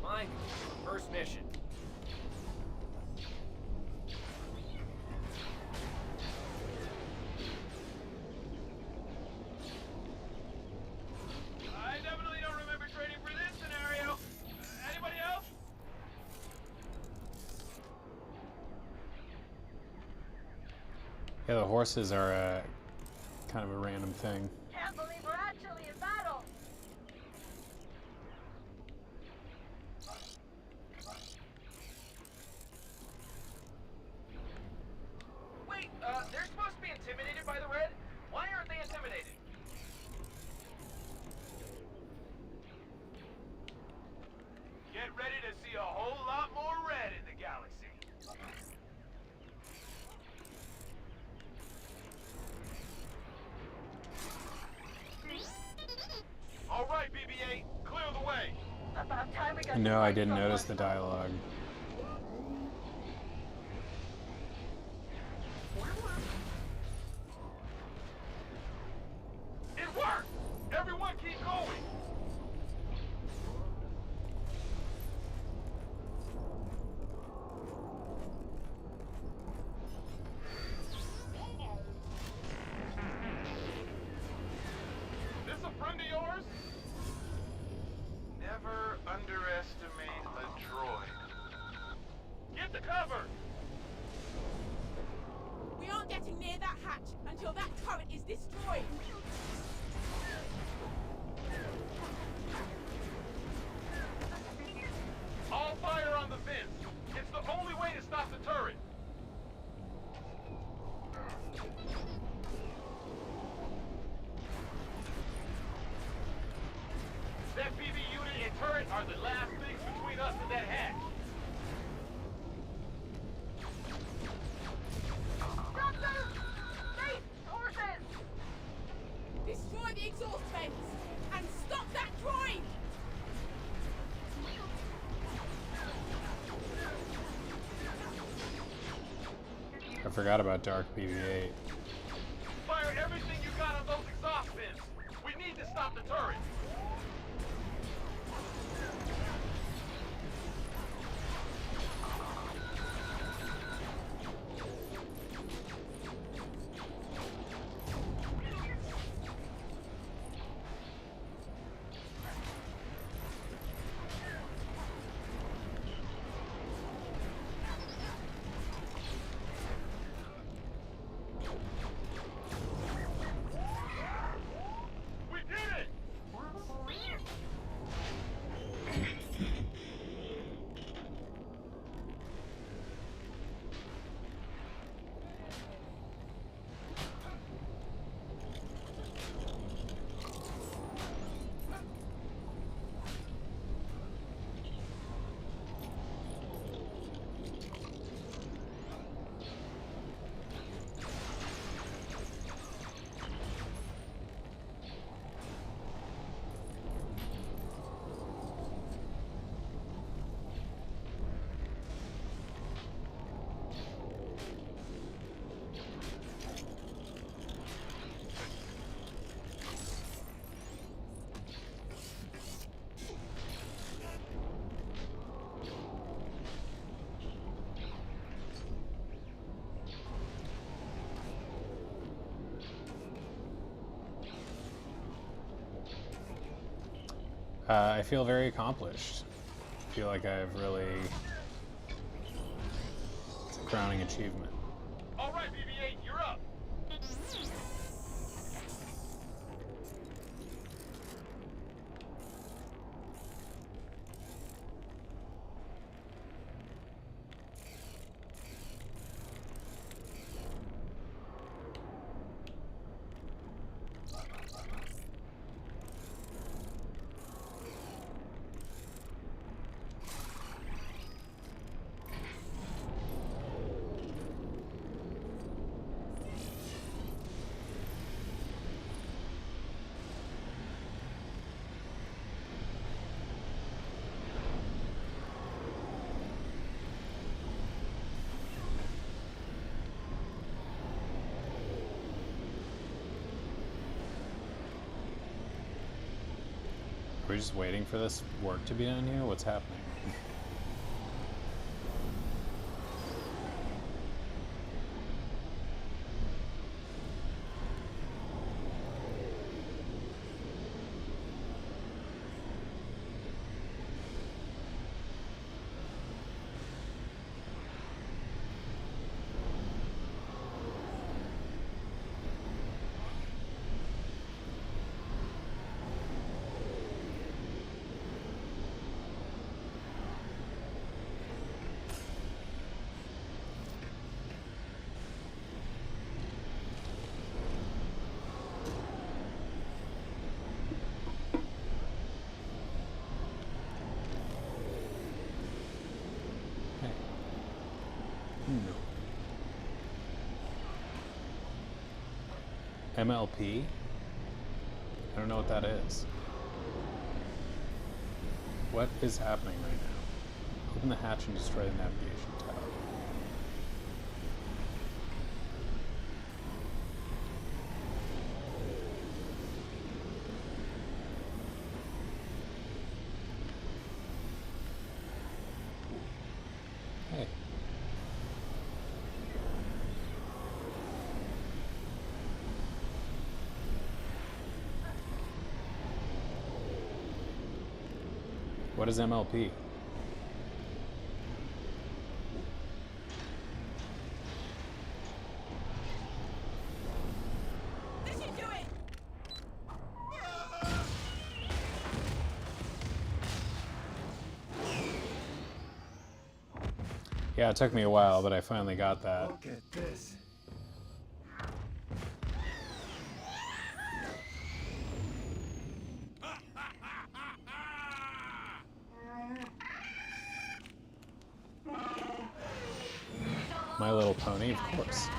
Mike, first mission. Yeah, the horses are kind of a random thing. Can't believe we're actually in battle. Wait, they're supposed to be intimidated by the red? Why aren't they intimidated? Get ready to see a whole lot more red in the galaxy. All right, BB-8, clear the way. About time we got. No, I didn't notice the dialogue. It worked! Everyone keep going! This a friend of yours? Never underestimate a droid. Get the cover! We aren't getting near that hatch until that turret is destroyed. All fire on the vents. It's the only way to stop the turret. That PV unit and turret are the last things between us and that hatch. Destroy the exhaust vents and stop that droid! I forgot about Dark BB-8. Fire everything you got on those exhaust vents. We need to stop the turret. We did it! I feel very accomplished. I feel like I've really... It's a crowning achievement. All right, BB-8, you're up. Are we just waiting for this work to be done here? What's happening? MLP? I don't know what that is. What is happening right now? Open the hatch and destroy the navigation tower. Hey. What is MLP? This should do it! Yeah, it took me a while, but I finally got that. Look at this. My Little Pony, of course.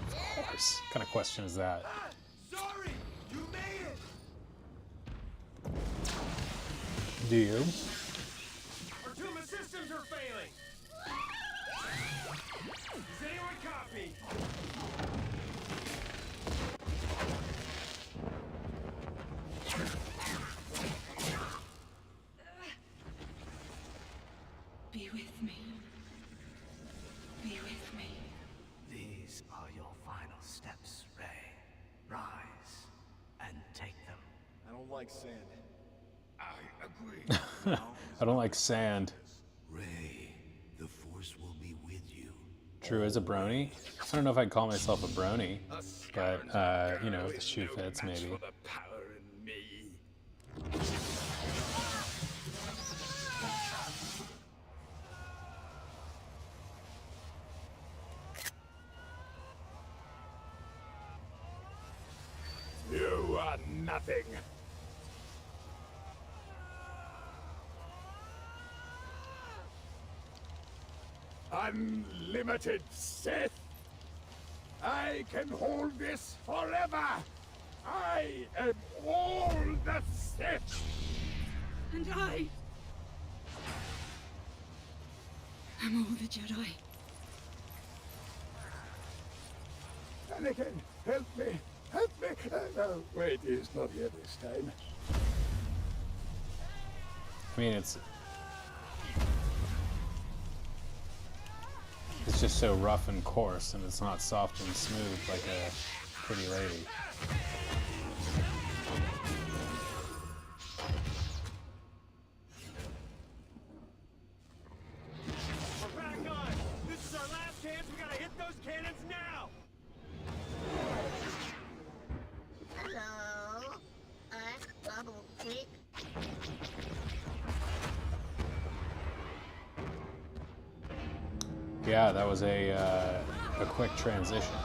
Of course. What kind of question is that? Sorry, you made it. Do you? Our Tuma systems are failing. Does anyone copy? Be with me. Be with me. These are your final steps, Ray. Rise and take them. I don't like sand. I agree. I don't like sand. Ray, the Force will be with you. Drew is a brony. I don't know if I'd call myself a brony, but, you know, if the shoe fits, maybe. You are nothing. Unlimited Sith. I can hold this forever. I am all the Sith. And I am all the Jedi. Anakin, help me. Help me. No, wait, he's not here this time. I mean, it's just so rough and coarse, and it's not soft and smooth like a pretty lady. We're back on. This is our last chance. We gotta hit those cannons now. Hello? Double quick. Yeah, that was a quick transition.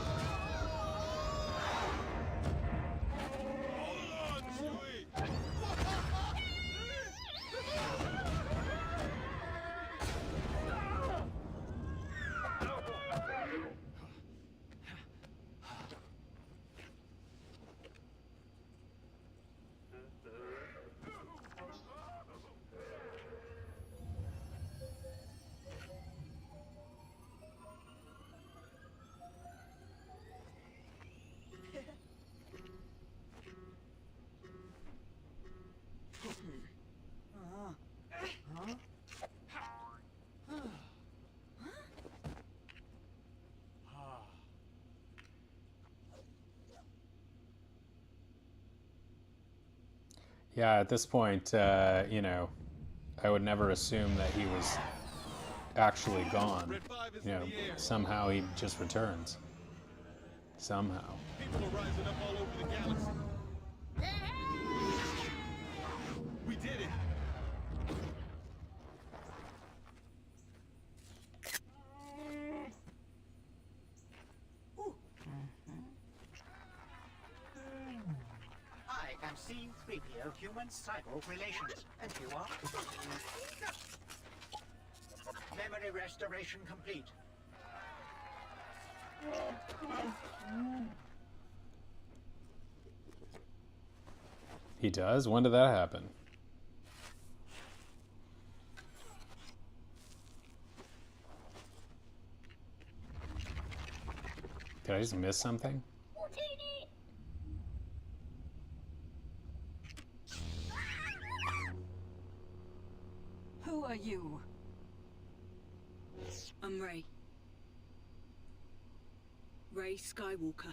Yeah, at this point, you know, I would never assume that he was actually gone. You know, somehow he just returns. Somehow. People are rising up all over the galaxy. We did it. I am C-3PO Human Cyborg Relations. And you are? Memory restoration complete. He does? When did that happen? Did I just miss something? Who are you? I'm Rey. Rey Skywalker.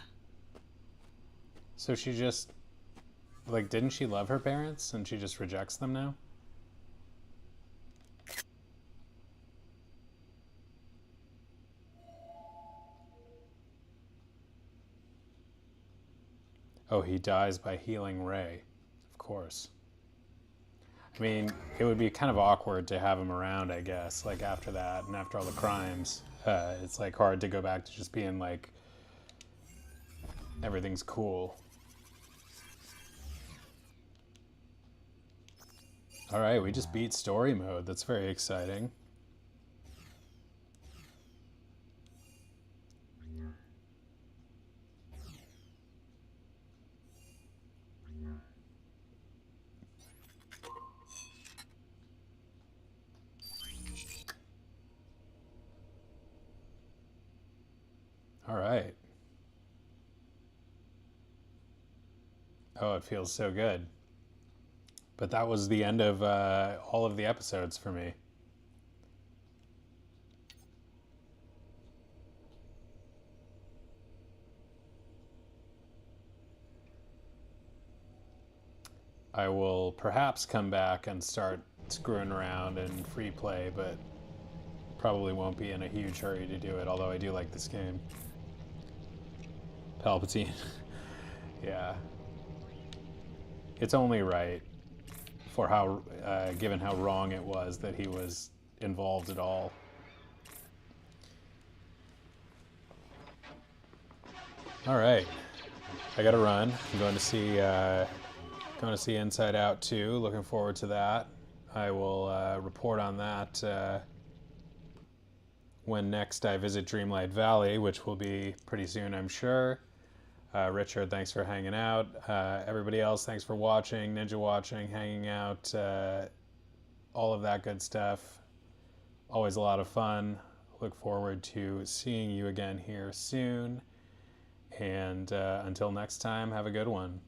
So she just, like, didn't she love her parents and she just rejects them now? Oh, he dies by healing Rey. Of course. I mean, it would be kind of awkward to have him around, I guess, like after that and after all the crimes. It's like hard to go back to just being like, everything's cool. All right, we just beat story mode. That's very exciting. All right. Oh, it feels so good. But that was the end of all of the episodes for me. I will perhaps come back and start screwing around in free play, but probably won't be in a huge hurry to do it, although I do like this game. Palpatine. Yeah. It's only right for how, given how wrong it was that he was involved at all. All right, I gotta run. I'm going to see Inside Out 2. Looking forward to that. I will report on that when next I visit Dreamlight Valley, which will be pretty soon, I'm sure. Richard, thanks for hanging out. Everybody else, thanks for watching, Ninja watching, hanging out, all of that good stuff. Always a lot of fun. Look forward to seeing you again here soon. And until next time, have a good one.